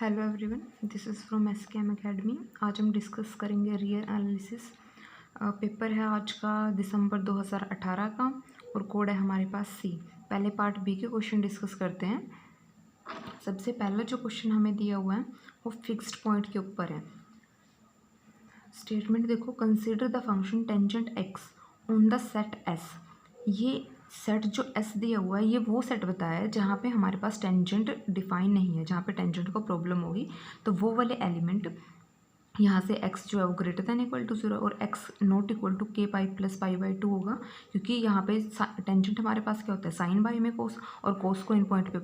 Hello everyone, this is from SKM academy. आज हम discuss करेंगे रियल एनालिसिस। पेपर है आज का दिसंबर 2018 का और कोड है हमारे पास सी। पहले पार्ट बी के क्वेश्चन डिस्कस करते हैं। सबसे पहला जो क्वेश्चन हमें दिया हुआ है वो फिक्स्ड पॉइंट के ऊपर है। स्टेटमेंट देखो, consider the function tangent x on the set S. ये सेट जो एस दिया हुआ है ये वो सेट बताया है जहाँ पे हमारे पास टेंजेंट डिफाइन नहीं है, जहाँ पे टेंजेंट को प्रॉब्लम होगी तो वो वाले एलिमेंट यहाँ से x जो है वो ग्रेटर देन इक्वल टू 0 और x not equal to k pi plus pi by 2 होगा, क्योंकि यहाँ पे टेंजेंट हमारे पास क्या होता है साइन बाई में कोस, और कोस को इन पॉइंट पे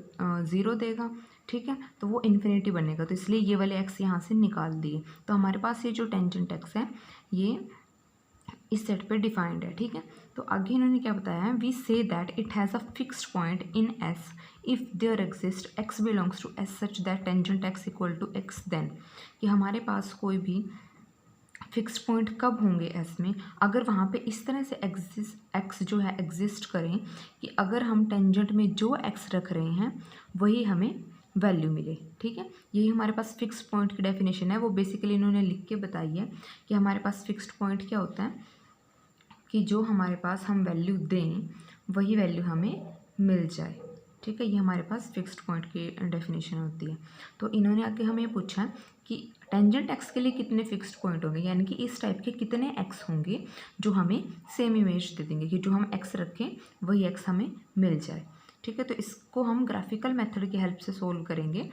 0 देगा। ठीक है, तो वो इन्फिनिटी बनेगा, तो इसलिए ये वाले x यहाँ से निकाल दिए। तो हमारे पास ये जो टेंजेंट x है ये इस सेट पे डिफाइंड है। ठीक है, तो आगे इन्होंने क्या बताया है, we say that it has a fixed point in S if there exist X belongs to S such that tangent X equal to X. Then कि हमारे पास कोई भी फिक्स्ड पॉइंट कब होंगे एस में, अगर वहाँ पे इस तरह से एक्स जो है एग्जिस्ट करें कि अगर हम टेंजेंट में जो एक्स रख रहे हैं वही हमें वैल्यू मिले। ठीक है, यही हमारे पास फिक्स्ड पॉइंट की डेफिनेशन है। वो बेसिकली इन्होंने लिख के बताई है कि हमारे पास फिक्स्ड पॉइंट क्या होता है कि जो हमारे पास हम वैल्यू दें वही वैल्यू हमें मिल जाए। ठीक है, ये हमारे पास फिक्स्ड पॉइंट की डेफिनेशन होती है। तो इन्होंने आगे हमें ये पूछा है कि टेंजेंट एक्स के लिए कितने फिक्स्ड पॉइंट होंगे, यानी कि इस टाइप के कितने एक्स होंगे जो हमें सेम इमेज दे देंगे कि जो हम एक्स रखें वही एक्स हमें मिल जाए। ठीक है, तो इसको हम ग्राफिकल मेथड की हेल्प से सोल्व करेंगे।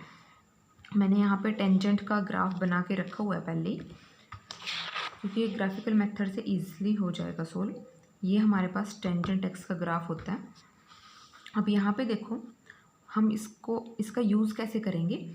मैंने यहाँ पे टेंजेंट का ग्राफ बना के रखा हुआ है पहले ही, क्योंकि ये ग्राफिकल मेथड से ईजिली हो जाएगा सोल्व। ये हमारे पास टेंजेंट एक्स का ग्राफ होता है। अब यहाँ पे देखो हम इसका यूज़ कैसे करेंगे।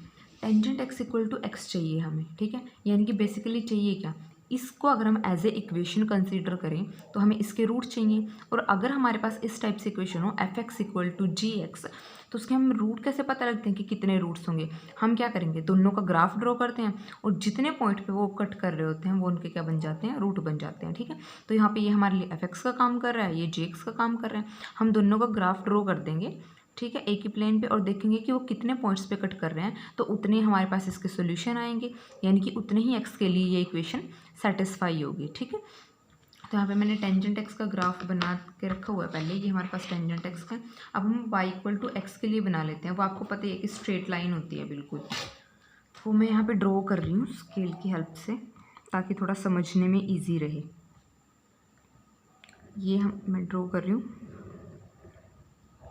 Tangent X equal to X चाहिए हमें। ठीक है, यानी कि बेसिकली चाहिए क्या, इसको अगर हम एज ए इक्वेशन कंसीडर करें तो हमें इसके रूट चाहिए, और अगर हमारे पास इस टाइप से इक्वेशन हो F x equal to G X तो उसके हम रूट कैसे पता लगते हैं कि कितने रूट्स होंगे। हम क्या करेंगे, दोनों का ग्राफ ड्रॉ करते हैं और जितने पॉइंट पे वो कट कर रहे होते हैं वो उनके क्या बन जाते हैं, रूट बन जाते हैं। ठीक है, तो यहाँ पे ये हमारे लिए एफ एक्स का काम कर रहा है, ये जी एक्स का काम कर रहे हैं। हम दोनों का ग्राफ ड्रॉ कर देंगे, ठीक है, एक ही प्लेन पे, और देखेंगे कि वो कितने पॉइंट्स पे कट कर रहे हैं, तो उतने हमारे पास इसके सॉल्यूशन आएंगे, यानी कि उतने ही एक्स के लिए ये इक्वेशन सेटिस्फाई होगी। ठीक है, तो यहाँ पे मैंने टेंजेंट एक्स का ग्राफ बना के रखा हुआ है पहले, ये हमारे पास टेंजेंट एक्स का। अब हम वाई इक्वल टू एक्स के लिए बना लेते हैं। वो आपको पता है कि स्ट्रेट लाइन होती है बिल्कुल, तो मैं यहाँ पे ड्रॉ कर रही हूँ स्केल की हेल्प से ताकि थोड़ा समझने में ईजी रहे। ये मैं ड्रॉ कर रही हूँ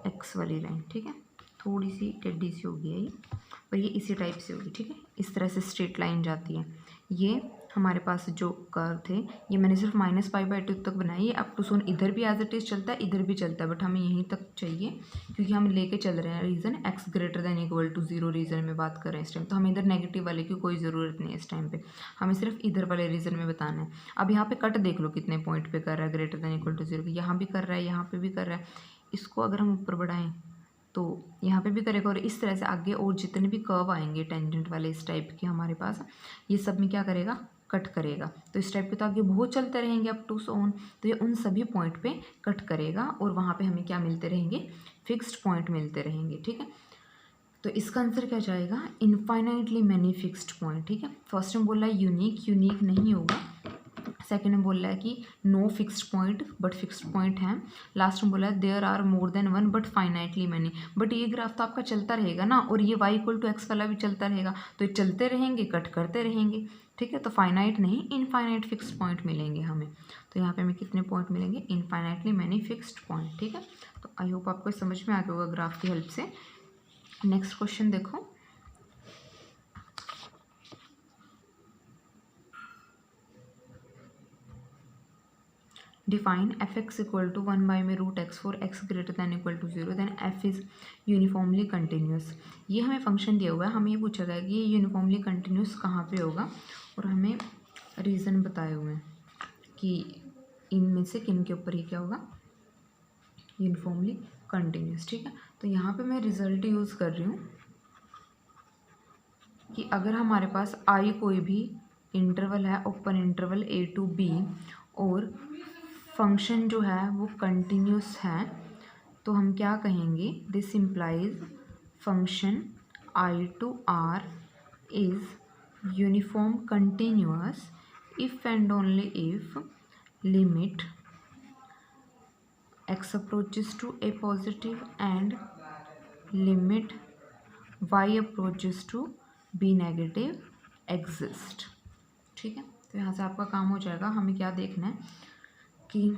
एक्स वाली लाइन। ठीक है, थोड़ी सी टेढ़ी सी होगी ये, और ये इसी टाइप से होगी। ठीक है, इस तरह से स्ट्रेट लाइन जाती है। ये हमारे पास जो कर्व थे ये मैंने सिर्फ माइनस पाई बाई 2 तक बनाई है। अप टू सोन इधर भी एज इट इज चलता है, इधर भी चलता है, बट हमें यहीं तक चाहिए क्योंकि हम लेके चल रहे हैं region X greater than equal to 0 region में बात कर रहे हैं इस टाइम। तो हमें इधर नेगेटिव वाले की कोई ज़रूरत नहीं है इस टाइम पे, हमें सिर्फ इधर वाले रीज़न में बताना है। अब यहाँ पे कट देख लो कितने पॉइंट पे कर रहा है ग्रेटर देन इक्वल टू 0, यहाँ भी कर रहा है, यहाँ पे भी कर रहा है। इसको अगर हम ऊपर बढ़ाएं तो यहाँ पे भी करेगा, और इस तरह से आगे और जितने भी कर्व आएंगे टेंजेंट वाले इस टाइप के हमारे पास, ये सब में क्या करेगा, कट करेगा। तो इस टाइप के तो आगे बहुत चलते रहेंगे अप टू सोन, तो ये उन सभी पॉइंट पे कट करेगा और वहाँ पे हमें क्या मिलते रहेंगे, फिक्स्ड पॉइंट मिलते रहेंगे। ठीक है, तो इसका आंसर क्या जाएगा, इनफाइनाइटली मैनी फिक्स्ड पॉइंट। ठीक है, फर्स्ट में बोल रहा है यूनिक, यूनिक नहीं होगा। सेकेंड में बोल रहा है कि no fixed point but fixed point है। लास्ट में बोला है there are more than one but finitely many. But ये ग्राफ तो आपका चलता रहेगा ना, और ये y इक्वल टू एक्स वाला भी चलता रहेगा, तो ये चलते रहेंगे, कट करते रहेंगे। ठीक है, तो फाइनाइट नहीं इनफाइनाइट फिक्स्ड पॉइंट मिलेंगे हमें। तो यहाँ पे हमें कितने पॉइंट मिलेंगे, इनफाइनाइटली मैनी फिक्स्ड पॉइंट। ठीक है, तो आई होप आपको समझ में आ गया होगा ग्राफ की हेल्प से। नेक्स्ट क्वेश्चन देखो, define f x equal to 1 by में root x for x greater than equal to 0 then f is uniformly continuous. ये हमें फंक्शन दिया हुआ है, हमें ये पूछा गया कि ये यूनिफॉर्मली कंटिन्यूस कहाँ पे होगा, और हमें रीज़न बताए हुए हैं कि इनमें से किन के ऊपर ही क्या होगा, यूनिफॉर्मली कंटिन्यूस। ठीक है, तो यहाँ पे मैं रिजल्ट यूज़ कर रही हूँ कि अगर हमारे पास आई कोई भी इंटरवल है, open interval a to b, और फंक्शन जो है वो कंटिन्यूस है, तो हम क्या कहेंगे, this implies function i to r is uniform continuous if and only if limit x approaches to a positive and limit y approaches to b negative exist। ठीक है, तो यहाँ से आपका काम हो जाएगा। हमें क्या देखना है कि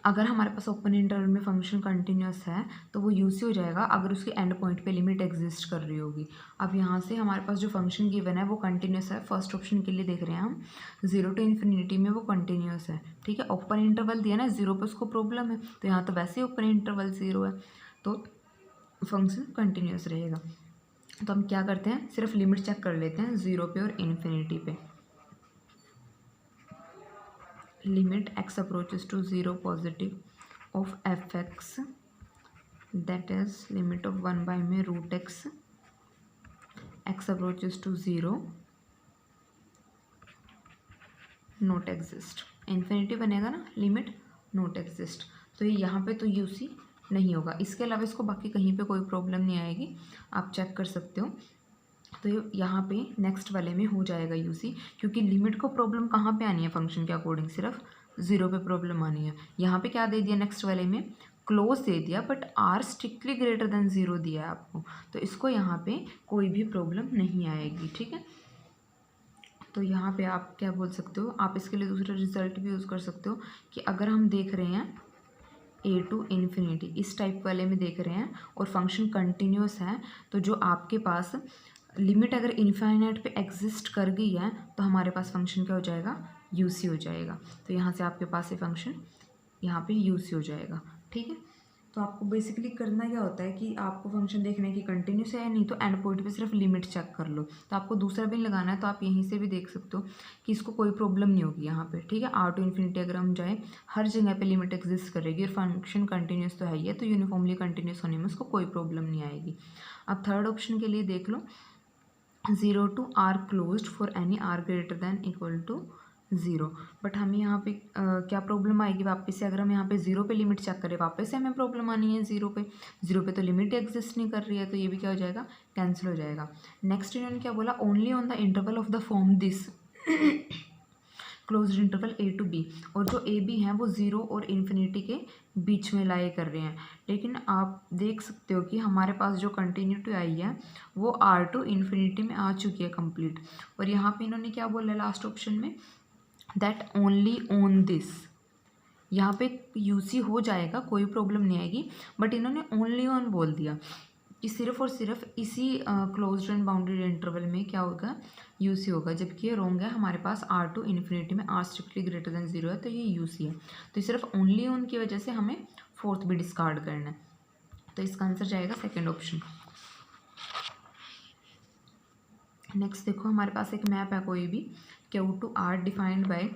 अगर हमारे पास ओपन इंटरवल में फंक्शन कंटिन्यूस है तो वो यूसी हो जाएगा अगर उसके एंड पॉइंट पे लिमिट एग्जिस्ट कर रही होगी। अब यहाँ से हमारे पास जो फंक्शन गिवन है वो कंटिन्यूस है। फर्स्ट ऑप्शन के लिए देख रहे हैं हम, 0 to इन्फिनिटी में वो कंटिन्यूस है। ठीक है, ओपन इंटरवल दिया ना, 0 पे उसको प्रॉब्लम है, तो यहाँ तो वैसे ही ओपन इंटरवल 0 है, तो फंक्शन कंटिन्यूस रहेगा। तो हम क्या करते हैं, सिर्फ लिमिट चेक कर लेते हैं 0 पे और इन्फिनिटी पे। Limit x approaches to 0 positive of fx, that is limit of 1 by में root x approaches to 0 not exist। Infinity बनेगा ना, लिमिट नॉट एग्जिस्ट, तो ये यहाँ पे तो यूसी नहीं होगा। इसके अलावा इसको बाकी कहीं पे कोई प्रॉब्लम नहीं आएगी, आप चेक कर सकते हो। तो यहाँ पे नेक्स्ट वाले में हो जाएगा यूसी, क्योंकि लिमिट को प्रॉब्लम कहाँ पे आनी है फंक्शन के अकॉर्डिंग, सिर्फ 0 पे प्रॉब्लम आनी है। यहाँ पे क्या दे दिया नेक्स्ट वाले में, क्लोज दे दिया, but are strictly greater than 0 दिया है आपको, तो इसको यहाँ पे कोई भी प्रॉब्लम नहीं आएगी। ठीक है, तो यहाँ पे आप क्या बोल सकते हो, आप इसके लिए दूसरा रिजल्ट भी यूज़ कर सकते हो कि अगर हम देख रहे हैं a टू इन्फिनिटी इस टाइप वाले में देख रहे हैं और फंक्शन कंटिन्यूस है, तो जो आपके पास लिमिट अगर इन्फाइनाइट पे एग्जिस्ट कर गई है तो हमारे पास फंक्शन क्या हो जाएगा, यूसी हो जाएगा। तो यहाँ से आपके पास ये फंक्शन यहाँ पे यूसी हो जाएगा। ठीक है, तो आपको बेसिकली करना क्या होता है कि आपको फंक्शन देखना है कि कंटिन्यूस है या नहीं, तो एंड पॉइंट पे सिर्फ लिमिट चेक कर लो। तो आपको दूसरा भी लगाना है, तो आप यहीं से भी देख सकते हो कि इसको कोई प्रॉब्लम नहीं होगी यहाँ पे। ठीक है, आर टू इन्फिनिटी अगर हम जाए, हर जगह पे लिमिट एग्जिस्ट करेगी और फंक्शन कंटिन्यूस तो है ही है, तो यूनिफॉर्मली कंटिन्यूस होने में उसको कोई प्रॉब्लम नहीं आएगी। अब थर्ड ऑप्शन के लिए देख लो, 0 to r closed for any r greater than equal to 0, but हमें यहाँ पे क्या प्रॉब्लम आएगी वापस से, अगर हम यहाँ पे 0 पे लिमिट चेक करें वापस से हमें प्रॉब्लम आनी है 0 पे। 0 पे तो लिमिट एग्जिस्ट नहीं कर रही है, तो ये भी क्या हो जाएगा, कैंसिल हो जाएगा। नेक्स्ट इन्होंने क्या बोला, only on the interval of the form this closed interval a to b, और जो a b हैं वो 0 और इन्फिनिटी के बीच में लाई कर रहे हैं। लेकिन आप देख सकते हो कि हमारे पास जो कंटिन्यूटी आई है वो r टू इन्फिनिटी में आ चुकी है कंप्लीट, और यहाँ पे इन्होंने क्या बोला लास्ट ऑप्शन में, दैट ओनली ऑन दिस, यहाँ पे यूसी हो जाएगा, कोई प्रॉब्लम नहीं आएगी, बट इन्होंने ओनली ऑन बोल दिया कि सिर्फ और सिर्फ इसी क्लोज्ड एंड बाउंडेड इंटरवल में क्या होगा, यूसी होगा, जबकि ये रॉन्ग है। हमारे पास आर टू इन्फिनिटी में आर स्ट्रिक्टली ग्रेटर देन 0 है, तो ये यूसी है। तो सिर्फ ओनली ऑन की वजह से हमें फोर्थ भी डिस्कार्ड करना है, तो इसका आंसर जाएगा सेकेंड ऑप्शन। नेक्स्ट देखो, हमारे पास एक मैप है कोई भी, Q to R defined by,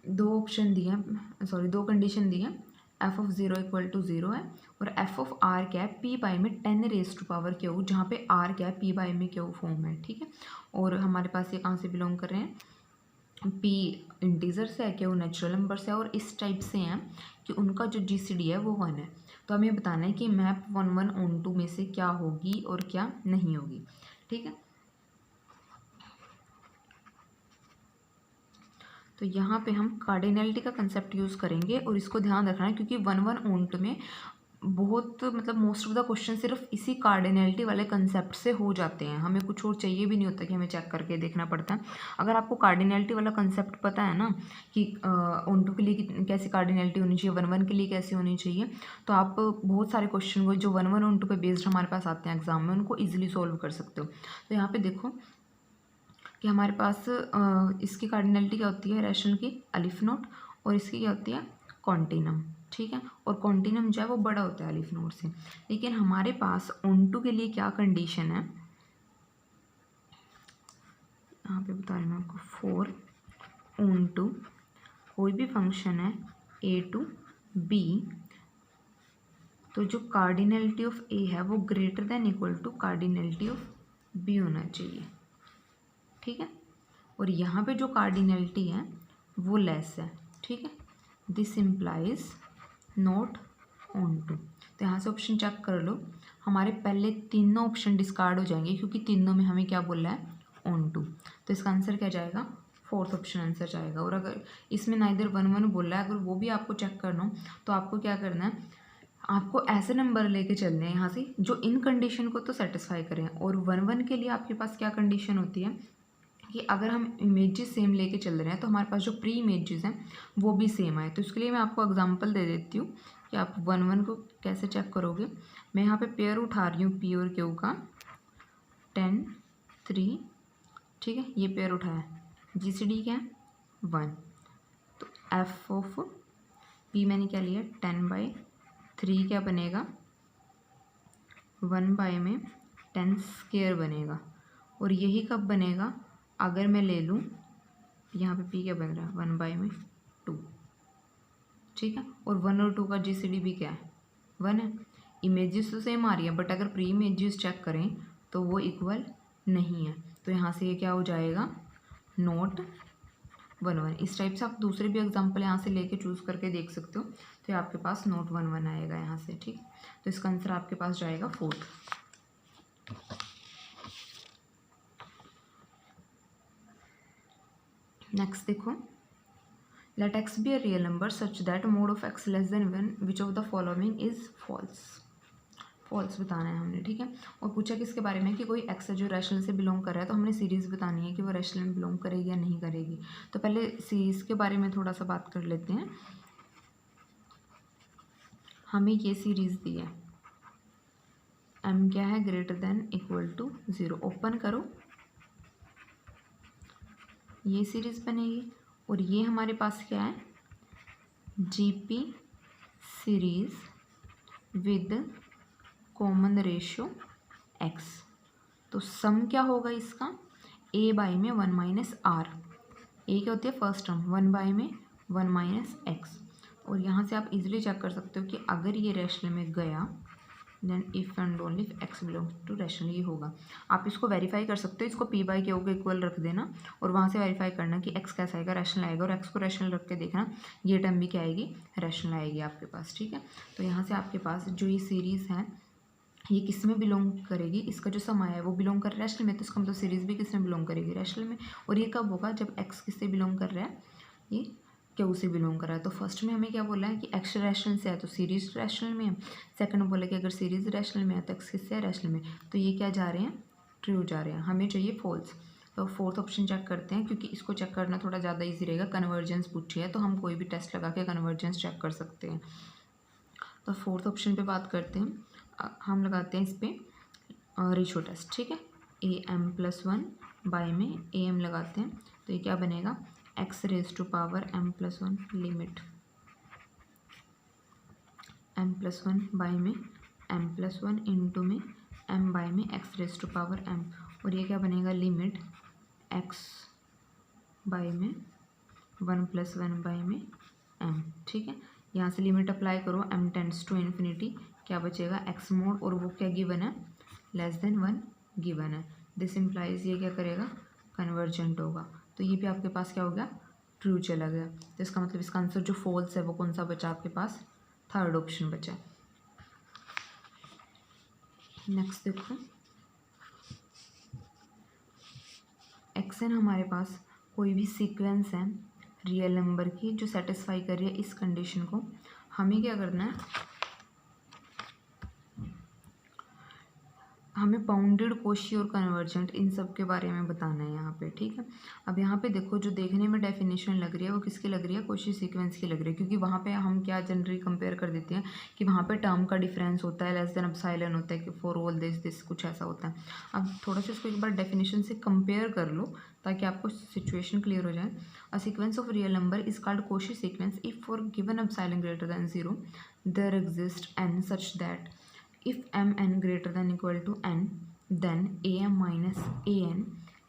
दो ऑप्शन दिए हैं, सॉरी दो कंडीशन दी है, एफ ऑफ 0 इक्वल टू 0 है, और एफ ऑफ आर क्या है, पी बाई में 10 रेज टू पावर क्यू, जहाँ पे आर क्या है, पी बाई में क्यू फॉर्म है। ठीक है, और हमारे पास ये कहाँ से बिलोंग कर रहे हैं, पी इंटीजर से है, क्यू नेचुरल नंबर से है, और इस टाइप से हैं कि उनका जो जीसीडी है वो 1 है। तो हमें बताना है कि मैप 1 1 ऑन 2 में से क्या होगी और क्या नहीं होगी। ठीक है, तो यहाँ पे हम कार्डिनलिटी का कंसेप्ट यूज़ करेंगे, और इसको ध्यान रखना है क्योंकि 1 1 ऑन 2 में बहुत मतलब मोस्ट ऑफ द क्वेश्चन सिर्फ इसी कार्डिनलिटी वाले कंसेप्ट से हो जाते हैं, हमें कुछ और चाहिए भी नहीं होता कि हमें चेक करके देखना पड़ता है। अगर आपको कार्डिनलिटी वाला कंसेप्ट पता है ना कि ऑन 2 के लिए कैसी कार्डिनलिटी होनी चाहिए, 1 1 के लिए कैसी होनी चाहिए, तो आप बहुत सारे क्वेश्चन को जो 1 1 ऑन 2 पे बेस्ड हमारे पास आते हैं एग्जाम में, उनको ईजिली सॉल्व कर सकते हो। तो यहाँ पे देखो कि हमारे पास इसकी कार्डिनलिटी क्या होती है, रेशनल की अलिफ नोट, और इसकी क्या होती है, कॉन्टिनम। ठीक है, और कॉन्टिनम जो है वो बड़ा होता है अलिफ नोट से। लेकिन हमारे पास ऑन 2 के लिए क्या कंडीशन है, यहाँ पे बता रही हूँ आपको, 4 ऑन 2 कोई भी फंक्शन है a टू b, तो जो कार्डिनलिटी ऑफ a है वो greater than equal to cardinality of b होना चाहिए। ठीक है, और यहाँ पे जो कार्डिनलिटी है वो लेस है। ठीक है, दिस इम्प्लाइज नॉट ऑन 2, तो यहाँ से ऑप्शन चेक कर लो, हमारे पहले तीनों ऑप्शन डिस्कार्ड हो जाएंगे क्योंकि तीनों में हमें क्या बोला है, ऑन टू। तो इसका आंसर क्या जाएगा, फोर्थ ऑप्शन आंसर जाएगा। और अगर इसमें नाइदर 1 1 बोला है, अगर वो भी आपको चेक करना हो तो आपको क्या करना है, आपको ऐसे नंबर लेके चलने हैं यहाँ से जो इन कंडीशन को तो सेटिस्फाई करें। और 1 1 के लिए आपके पास क्या कंडीशन होती है कि अगर हम इमेजेस सेम लेके चल रहे हैं तो हमारे पास जो प्री इमेजेस हैं वो भी सेम आए। तो इसके लिए मैं आपको एग्जांपल दे देती हूँ कि आप 1 1 को कैसे चेक करोगे। मैं यहाँ पे पेयर उठा रही हूँ पी और क्यू का 10 3, ठीक है, ये पेयर उठाया, GCD क्या है 1। तो एफ ऑफ पी मैंने क्या लिया 10/3 क्या बनेगा 1 बाय में 10 स्क्वायर बनेगा। और यही कब बनेगा, अगर मैं ले लूँ यहाँ पे पी क्या बन रहा है 1 बाय में 2, ठीक है। और 1 और 2 का GCD भी क्या है 1 है। इमेजेस तो सेम आ रही है बट अगर प्री इमेजेस चेक करें तो वो इक्वल नहीं है। तो यहाँ से ये क्या हो जाएगा, नॉट 1 1। इस टाइप से आप दूसरे भी एग्जांपल यहाँ से लेके चूज़ करके देख सकते हो। तो ये आपके पास नॉट 1 1 आएगा यहाँ से, ठीक। तो इसका आंसर आपके पास जाएगा 4। नेक्स्ट देखो, let x be a real number such that mod of x less than 1 which of the following is false. False बताना है हमने, ठीक है। और पूछा किसके बारे में कि कोई x है जो रैशनल से बिलोंग कर रहा है, तो हमने सीरीज़ बतानी है कि वो रैशनल में बिलोंग करेगी या नहीं करेगी। तो पहले सीरीज़ के बारे में थोड़ा सा बात कर लेते हैं। हमें ये सीरीज़ दी है, m क्या है greater than equal to 0, open करो, ये सीरीज़ बनेगी। और ये हमारे पास क्या है, GP series with common ratio x। तो सम क्या होगा इसका, a बाई में 1 माइनस आर, ए क्या होती है फर्स्ट टर्म, 1 बाई में 1 माइनस एक्स। और यहाँ से आप इजीली चेक कर सकते हो कि अगर ये रैशनल में गया then if and only if X belongs to rational, ये होगा। आप इसको वेरीफाई कर सकते हो, इसको पी बाई क्यू को इक्वल रख देना और वहाँ से वेरीफाई करना कि एक्स कैसा आएगा, रैशनल आएगा। और एक्स को रैशनल रख के देखना ये टर्म भी क्या आएगी, रैशनल आएगी आपके पास, ठीक है। तो यहाँ से आपके पास जो ये सीरीज़ है ये किस में बिलोंग करेगी, इसका जो सम आया है वो बिलोंग कर रहा है रैशनल में, तो इसका मतलब सीरीज़ भी किस में बिलोंग करेगी, रैशनल में। और ये कब होगा, जब एक्स किससे बिलोंग कर रहा है, ये क्यू से बिलोंग कर रहा है। तो फर्स्ट में हमें क्या बोला है कि एक्स रैशनल से है तो सीरीज़ रैशनल में है। सेकंड में बोला कि अगर सीरीज़ रैशनल में है तो एक्स किससे है, रैशनल में। तो ये क्या जा रहे हैं, ट्रू जा रहे हैं। हमें चाहिए फॉल्स। तो फोर्थ ऑप्शन चेक करते हैं क्योंकि इसको चेक करना थोड़ा ज़्यादा ईजी रहेगा। कन्वर्जेंस पूछी है तो हम कोई भी टेस्ट लगा के कन्वर्जेंस चेक कर सकते हैं। तो फोर्थ ऑप्शन पे बात करते हैं, हम लगाते हैं इस पर रेशो टेस्ट, ठीक है। am+1 बाय में am लगाते हैं तो ये क्या बनेगा, x⁻m+1 लिमिट m+1 बाय में m+1 इंटू में m बाय में x⁻m। और ये क्या बनेगा, लिमिट x बाय में 1+1 बाय में m, ठीक है। यहाँ से लिमिट अप्लाई करो, m टेंड्स टू इन्फिनिटी, क्या बचेगा x मोड, और वो क्या गिवन है, लेस देन 1 गिवन है। दिस इम्प्लाइज ये क्या करेगा, कन्वर्जेंट होगा। तो ये भी आपके पास क्या हो गया, ट्रू चला गया। तो इसका मतलब इसका आंसर जो फॉल्स है वो कौन सा बचा आपके पास, थर्ड ऑप्शन बचा। नेक्स्ट देखो, एक्सन हमारे पास कोई भी सीक्वेंस है रियल नंबर की जो सेटिस्फाई कर रही है इस कंडीशन को। हमें क्या करना है, हमें बाउंडेड, कोशी और कन्वर्जेंट इन सब के बारे में बताना है यहाँ पे, ठीक है। अब यहाँ पे देखो जो देखने में डेफिनेशन लग रही है वो किसकी लग रही है, कोशी सीक्वेंस की लग रही है। क्योंकि वहाँ पे हम क्या जनरली कंपेयर कर देते हैं कि वहाँ पे टर्म का डिफरेंस होता है, लेस देन एप्सिलॉन होता है कि फॉर ऑल दिस कुछ ऐसा होता है। अब थोड़ा सा इसको एक बार डेफिनेशन से कंपेयर कर लो ताकि आपको सिचुएशन क्लियर हो जाए। A sequence of real number is called Cauchy sequence if for given epsilon greater than 0 there exist n such that if mn greater than equal to n then am minus an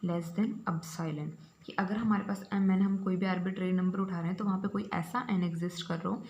less than epsilon। कि अगर हमारे पास mn, हम कोई भी arbitrary number उठा रहे हैं तो वहाँ पे कोई ऐसा n एग्जिस्ट कर रहा हो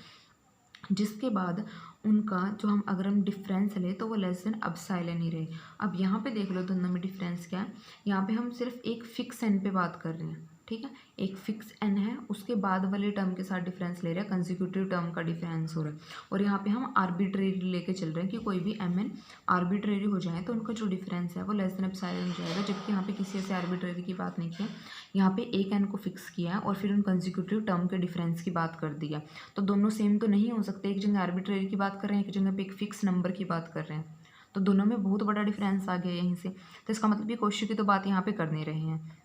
जिसके बाद उनका जो अगर हम डिफरेंस ले तो वो लेस देन एप्सिलॉन ही रहे। अब यहाँ पे देख लो दोनों में डिफरेंस क्या है, यहाँ पे हम सिर्फ एक फिक्स n पे बात कर रहे हैं, ठीक है, एक फिक्स n है, उसके बाद वाले टर्म के साथ डिफरेंस ले रहे हैं, कंसेक्यूटिव टर्म का डिफरेंस हो रहा है। और यहाँ पे हम आर्बिट्रेरी लेके चल रहे हैं कि कोई भी mn आर्बिट्रेरी हो जाए तो उनका जो डिफरेंस है वो लेस देन एप्सिलॉन हो जाएगा, जबकि यहाँ पे किसी ऐसे आर्बिट्रेरी की बात नहीं की है। यहाँ पे एक n को फिक्स किया है और फिर उन कंसेक्यूटिव टर्म के डिफरेंस की बात कर दिया। तो दोनों सेम तो नहीं हो सकते, एक जगह आर्बिट्रेरी की बात कर रहे हैं, एक जगह पे एक फिक्स नंबर की बात कर रहे हैं, तो दोनों में बहुत बड़ा डिफरेंस आ गया यहीं से। तो इसका मतलब ये क्वेश्चन की तो बात यहाँ पे कर नहीं रहे हैं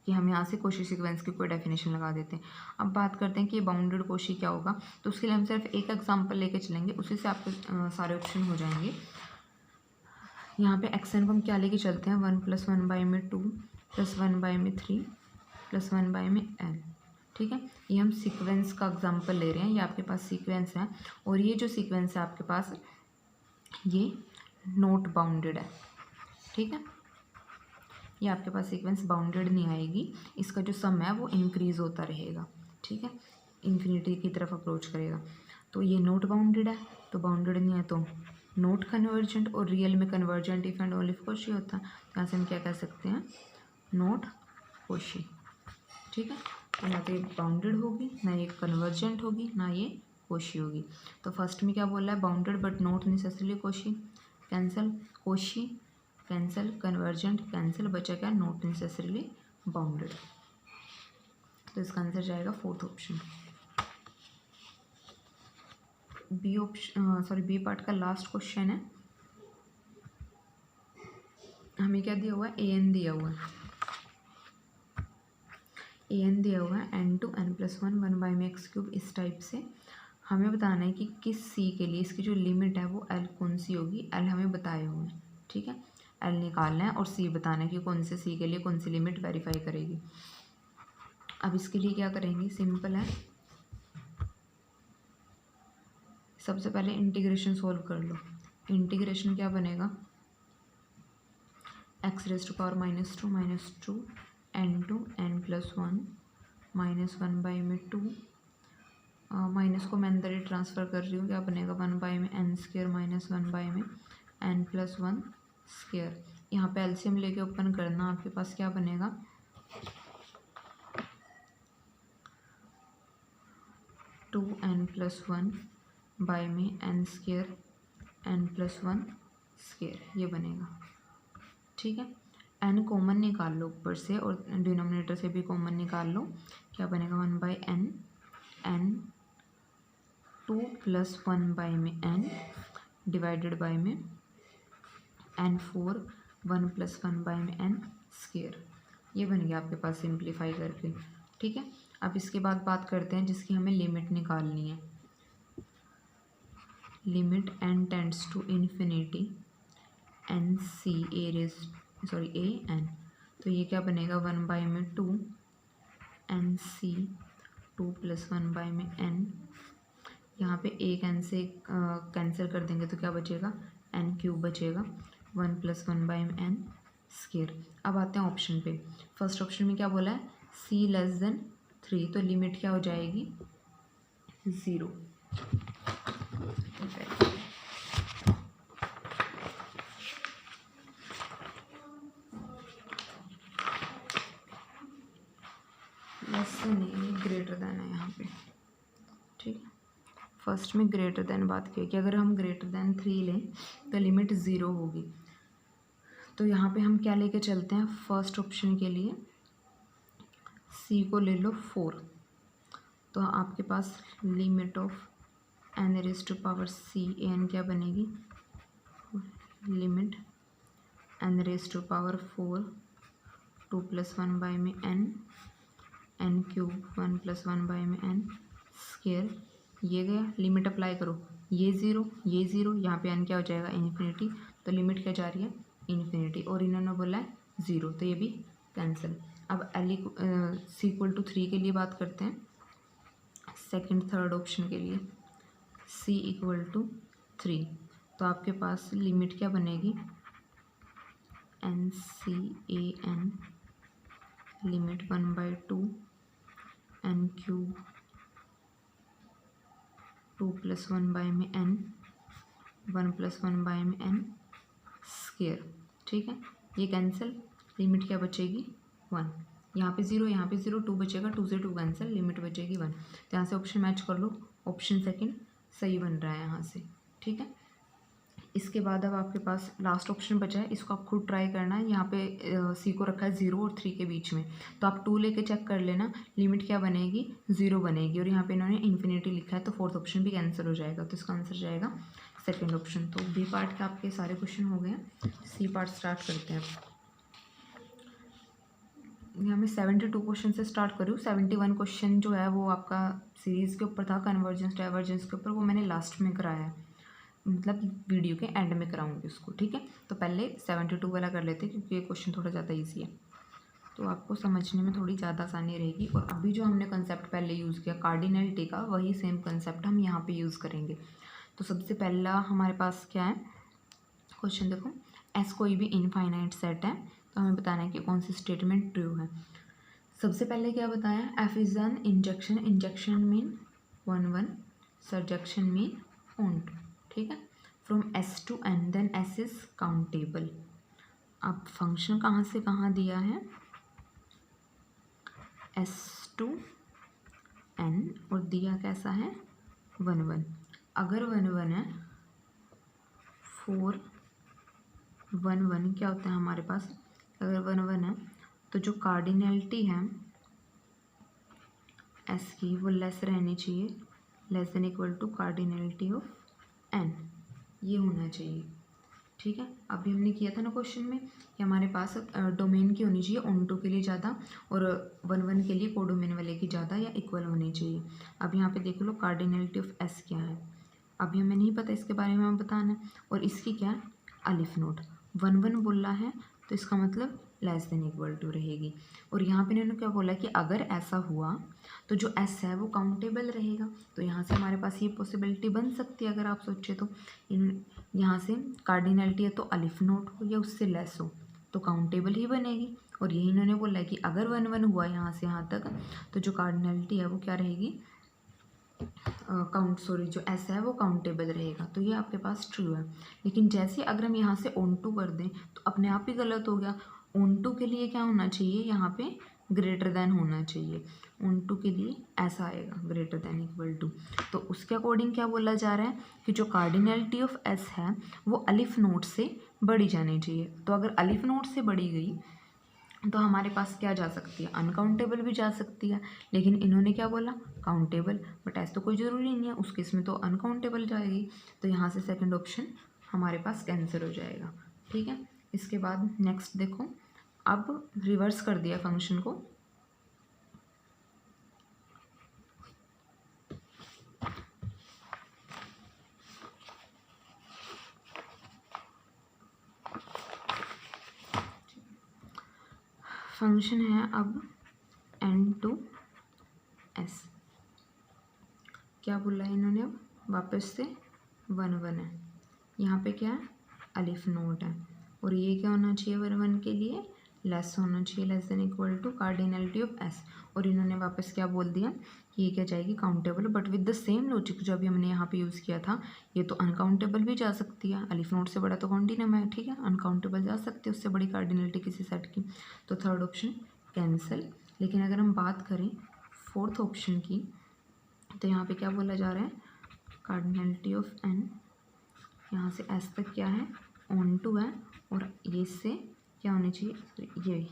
कि हम यहाँ से कोशी सीक्वेंस की कोई डेफिनेशन लगा देते हैं। अब बात करते हैं कि ये बाउंडेड कोशी क्या होगा। तो उसके लिए हम सिर्फ एक एग्जांपल लेके चलेंगे, उसी से आपके सारे ऑप्शन हो जाएंगे। यहाँ पे एक्सन को हम क्या लेके चलते हैं, 1 + 1 बाई में 2 + 1 बाई में 3 + 1 बाई में n। ठीक है, ये हम सीक्वेंस का एग्जाम्पल ले रहे हैं, ये आपके पास सीक्वेंस है और ये जो सीक्वेंस है आपके पास ये नॉट बाउंडेड है। ठीक है, ये आपके पास सीक्वेंस बाउंडेड नहीं आएगी, इसका जो सम है वो इंक्रीज़ होता रहेगा। ठीक है, इन्फिनिटी की तरफ अप्रोच करेगा। तो ये नॉट बाउंडेड है, तो बाउंडेड नहीं है तो नॉट कन्वर्जेंट, और रियल में convergent if and only if Cauchy होता है। तो यहाँ से हम क्या कह सकते हैं, नॉट कोशी। ठीक है, तो ना तो ये बाउंडेड होगी, ना ये कन्वर्जेंट होगी, ना ये कोशी होगी। तो फर्स्ट में क्या बोला है, bounded but not necessarily Cauchy, cancel, Cauchy cancel, convergent cancel, बचा क्या, नॉट नेसेसरीली बाउंडेड। तो इसका आंसर जाएगा fourth option. B option B part का लास्ट क्वेश्चन है। हमें क्या दिया हुआ है, ए एन दिया हुआ है, ए एन दिया हुआ है n to n+1 1 बाई में x³ इस टाइप से। हमें बताना है कि किस c के लिए इसकी जो लिमिट है वो l कौन सी होगी, l हमें बताए हुए हैं। ठीक है, l निकालना है और c बताना है कि कौन से c के लिए कौन सी लिमिट वेरीफाई करेगी। अब इसके लिए क्या करेंगे, सिंपल है, सबसे पहले इंटीग्रेशन सोल्व कर लो। इंटीग्रेशन क्या बनेगा, x⁻² -2 n to n+1 -1 by में 2, माइनस को मैं अंदर ही ट्रांसफ़र कर रही हूँ, क्या बनेगा 1 बाई में n² -1 बाई में n+1²। यहाँ पे एलसीएम लेके ओपन करना, आपके पास क्या बनेगा, 2n+1 बाई में n² n+1², ये बनेगा। ठीक है, n कॉमन निकाल लो ऊपर से और डिनोमिनेटर से भी कॉमन निकाल लो, क्या बनेगा 1 बाई n, n 2 + 1 बाई में n डिवाइडेड बाई में n4 1 + 1 बाई में n²। ये बन गया आपके पास सिंप्लीफाई करके। ठीक है, अब इसके बाद बात करते हैं जिसकी हमें लिमिट निकालनी है। Limit n tends to infinity a n, तो ये क्या बनेगा 1 बाई में 2 nc 2 + 1 बाई में n। यहाँ पे एक n से कैंसिल कर देंगे तो क्या बचेगा, n³ बचेगा, 1 + 1 बाई में n²। अब आते हैं ऑप्शन पे। फर्स्ट ऑप्शन में क्या बोला है, c < 3, तो लिमिट क्या हो जाएगी 0। लेस नहीं, ग्रेटर देन है यहाँ पे। ठीक है, फर्स्ट में ग्रेटर देन बात की कि अगर हम ग्रेटर देन 3 लें तो लिमिट 0 होगी। तो यहाँ पे हम क्या लेके चलते हैं, फर्स्ट ऑप्शन के लिए c को ले लो 4, तो आपके पास लिमिट ऑफ n⁻⁴ an क्या बनेगी, लिमिट n⁻⁴ 2 + 1 बाई में n³ 1 + 1 बाई में n²। ये गया, लिमिट अप्लाई करो, ये 0 ये 0, यहाँ पे n क्या हो जाएगा इन्फिनिटी, तो लिमिट क्या जा रही है इन्फिनिटी, और इन्होंने बोला है 0 तो ये भी कैंसिल। अब c = 3 के लिए बात करते हैं, सेकंड थर्ड ऑप्शन के लिए c = 3, तो आपके पास लिमिट क्या बनेगी ncan लिमिट 1/2 n³ 2 + 1 बाई में n 1 + 1 बाई में n²। ठीक है, ये कैंसिल, लिमिट क्या बचेगी 1, यहाँ पे 0, यहाँ पे 0, 2 बचेगा, 2 से 2 कैंसिल, लिमिट बचेगी 1। तो यहाँ से ऑप्शन मैच कर लो, ऑप्शन सेकंड सही बन रहा है यहाँ से, ठीक है। इसके बाद अब आपके पास लास्ट ऑप्शन बचा है, इसको आप खुद ट्राई करना है। यहाँ पे सी को रखा है 0 और 3 के बीच में, तो आप 2 लेके चेक कर लेना, लिमिट क्या बनेगी, 0 बनेगी। और यहाँ पे इन्होंने इन्फिनिटी लिखा है, तो फोर्थ ऑप्शन भी कैंसिल हो जाएगा, तो इसका आंसर जाएगा सेकेंड ऑप्शन। तो बी पार्ट के आपके सारे क्वेश्चन हो गए हैं। सी पार्ट स्टार्ट करते हैं अब। यहाँ मैं 72 क्वेश्चन से स्टार्ट करूँ। 71 क्वेश्चन जो है वो आपका सीरीज़ के ऊपर था, कन्वर्जेंस डाइवर्जेंस के ऊपर, वो मैंने लास्ट में कराया है, मतलब वीडियो के एंड में कराऊंगी उसको, ठीक है। तो पहले 72 वाला कर लेते हैं, क्योंकि ये क्वेश्चन थोड़ा ज़्यादा ईजी है, तो आपको समझने में थोड़ी ज़्यादा आसानी रहेगी। और अभी जो हमने कंसेप्ट पहले यूज़ किया कार्डिनलिटी का, वही सेम कंसेप्ट हम यहाँ पे यूज़ करेंगे। तो सबसे पहला हमारे पास क्या है क्वेश्चन, देखो एस कोई भी इनफाइनाइट सेट है, तो हमें बताना है कि कौन सी स्टेटमेंट ट्रू है। सबसे पहले क्या बताया, f is an injection, injection mean 1 1, surjection mean on, ठीक है। From S to N, then S is countable. अब फंक्शन कहाँ से कहाँ दिया है, एस टू एन, और दिया कैसा है 1 1। अगर 1 1 है, 4 1 1 क्या होता है हमारे पास, अगर 1 1 है तो जो कार्डिनलिटी है एस की वो लेस रहनी चाहिए, less than equal to cardinality of N, ये होना चाहिए, ठीक है। अभी हमने किया था ना क्वेश्चन में कि हमारे पास डोमेन की होनी चाहिए ऑन टू के लिए ज़्यादा, और 1 1 के लिए कोडोमेन वाले की ज़्यादा या इक्वल होनी चाहिए। अब यहाँ पे देख लो कार्डिनलिटी ऑफ एस क्या है, अभी हमें नहीं पता, इसके बारे में हमें बताना है। और इसकी क्या है, अलिफ नोट, 1 1 बोला है तो इसका मतलब लेस देन इक्वल टू रहेगी। और यहाँ पे इन्होंने क्या बोला कि अगर ऐसा हुआ तो जो एस है वो काउंटेबल रहेगा, तो यहाँ से हमारे पास ये पॉसिबिलिटी बन सकती है, अगर आप सोचे तो यहाँ से कार्डिनलिटी है तो अलिफ नोट हो या उससे लेस हो तो काउंटेबल ही बनेगी। और यही इन्होंने बोला है कि अगर 1 1 हुआ यहाँ से यहाँ तक, तो जो कार्डिनलिटी है वो क्या रहेगी, जो एस है वो काउंटेबल रहेगा, तो ये आपके पास ट्रू है। लेकिन जैसे अगर हम यहाँ से ऑन टू कर दें तो अपने आप ही गलत हो गया। ऑन टू के लिए क्या होना चाहिए, यहाँ पे ग्रेटर देन होना चाहिए, ऑन टू के लिए ऐसा आएगा ग्रेटर देन इक्वल टू। तो उसके अकॉर्डिंग क्या बोला जा रहा है कि जो कार्डिनलिटी ऑफ एस है वो अलिफ नोट से बढ़ी जानी चाहिए। तो अगर अलिफ नोट से बढ़ी गई तो हमारे पास क्या जा सकती है, अनकाउंटेबल भी जा सकती है, लेकिन इन्होंने क्या बोला काउंटेबल, बट ऐसा तो कोई ज़रूरी नहीं है, उस केस में तो अनकाउंटेबल जाएगी। तो यहाँ से सेकंड ऑप्शन हमारे पास कैंसिल हो जाएगा, ठीक है। इसके बाद नेक्स्ट देखो, अब रिवर्स कर दिया फंक्शन को, फंक्शन है अब एन टू एस, क्या बोला है इन्होंने, अब वापस से 1 1 है, यहाँ पे क्या है अलिफ नोट है, और ये क्या होना चाहिए 1 1 के लिए लेस होना चाहिए, less than equal to cardinality of S. और इन्होंने वापस क्या बोल दिया कि ये क्या जाएगी countable, but with the same logic जो अभी हमने यहाँ पे यूज़ किया था, ये तो अनकाउंटेबल भी जा सकती है, अलिफ नोट से बड़ा तो कॉन्टिनम है, ठीक है, अनकाउंटेबल जा सकती है उससे बड़ी कार्डिनलिटी किसी सेट की, तो थर्ड ऑप्शन कैंसिल। लेकिन अगर हम बात करें फोर्थ ऑप्शन की, तो यहाँ पे क्या बोला जा रहा है, कार्डिनलिटी ऑफ एन यहाँ से एस तक क्या है ऑन टू है, और ये से क्या होनी चाहिए, ये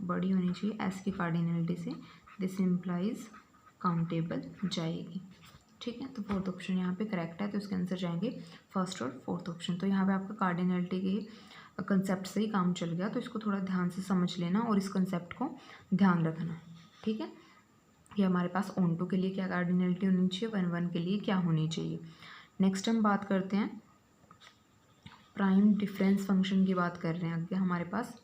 बड़ी होनी चाहिए एस की कार्डिनलिटी से, दिस इम्प्लाइज काउंटेबल जाएगी, ठीक है। तो फोर्थ ऑप्शन यहाँ पे करेक्ट है, तो इसके आंसर जाएंगे फर्स्ट और फोर्थ ऑप्शन। तो यहाँ पे आपका कार्डिनलिटी के कंसेप्ट से ही काम चल गया, तो इसको थोड़ा ध्यान से समझ लेना और इस कंसेप्ट को ध्यान रखना, ठीक है। कि हमारे पास ऑन टू के लिए क्या कार्डिनलिटी होनी चाहिए, 1 1 के लिए क्या होनी चाहिए। नेक्स्ट हम बात करते हैं प्राइम डिफरेंस फंक्शन की बात कर रहे हैं आगे हमारे पास।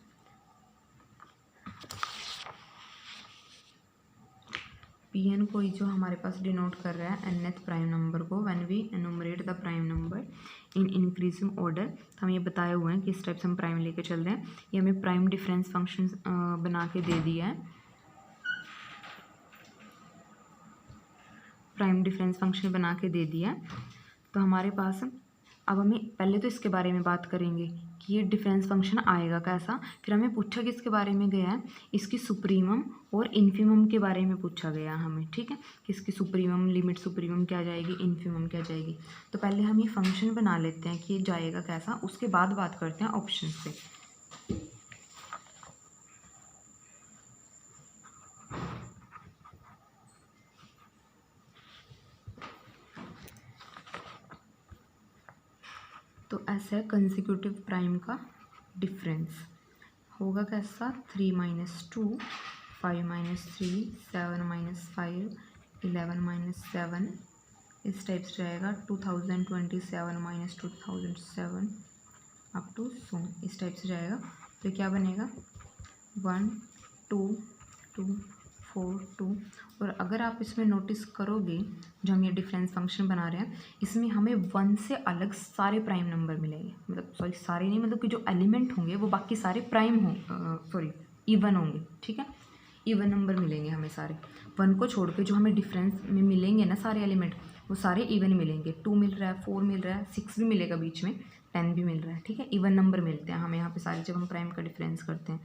Pn को जो हमारे पास डिनोट कर रहा है nth प्राइम नंबर को, when we enumerate the prime number in increasing order, तो हम ये बताए हुए हैं कि इस टाइप से हम प्राइम लेके चल रहे हैं। ये हमें प्राइम डिफरेंस फंक्शन बना के दे दिया है, प्राइम डिफरेंस फंक्शन बना के दे दिया है। तो हमारे पास अब हमें पहले तो इसके बारे में बात करेंगे कि ये डिफरेंस फंक्शन आएगा कैसा। फिर हमें पूछा किसके बारे में गया है, इसकी सुप्रीमम और इन्फीमम के बारे में पूछा गया हमें, ठीक है, कि इसकी सुप्रीमम लिमिट सुप्रीमम क्या जाएगी, इन्फीमम क्या जाएगी। तो पहले हम ये फंक्शन बना लेते हैं कि ये जाएगा कैसा, उसके बाद बात करते हैं ऑप्शन पे। तो ऐसा है कंसेक्यूटिव प्राइम का डिफरेंस होगा कैसा, 3 - 2, 5 - 3, 7 - 5, 11 - 7, इस टाइप से रहेगा। 2027 - 2007 अप टू सो इस टाइप से जाएगा। तो क्या बनेगा 1 2 2 4 2। और अगर आप इसमें नोटिस करोगे, जो हम ये डिफरेंस फंक्शन बना रहे हैं, इसमें हमें 1 से अलग सारे प्राइम नंबर मिलेंगे, मतलब सॉरी सारे नहीं, मतलब कि जो एलिमेंट होंगे वो बाकी सारे प्राइम सॉरी इवन होंगे, ठीक है, इवन नंबर मिलेंगे हमें सारे। 1 को छोड़ के जो हमें डिफरेंस में मिलेंगे ना सारे एलिमेंट, वो सारे इवन मिलेंगे। 2 मिल रहा है, 4 मिल रहा है, 6 भी मिलेगा बीच में, 10 भी मिल रहा है, ठीक है, इवन नंबर मिलते हैं हमें यहाँ पे सारे जब हम प्राइम का डिफरेंस करते हैं।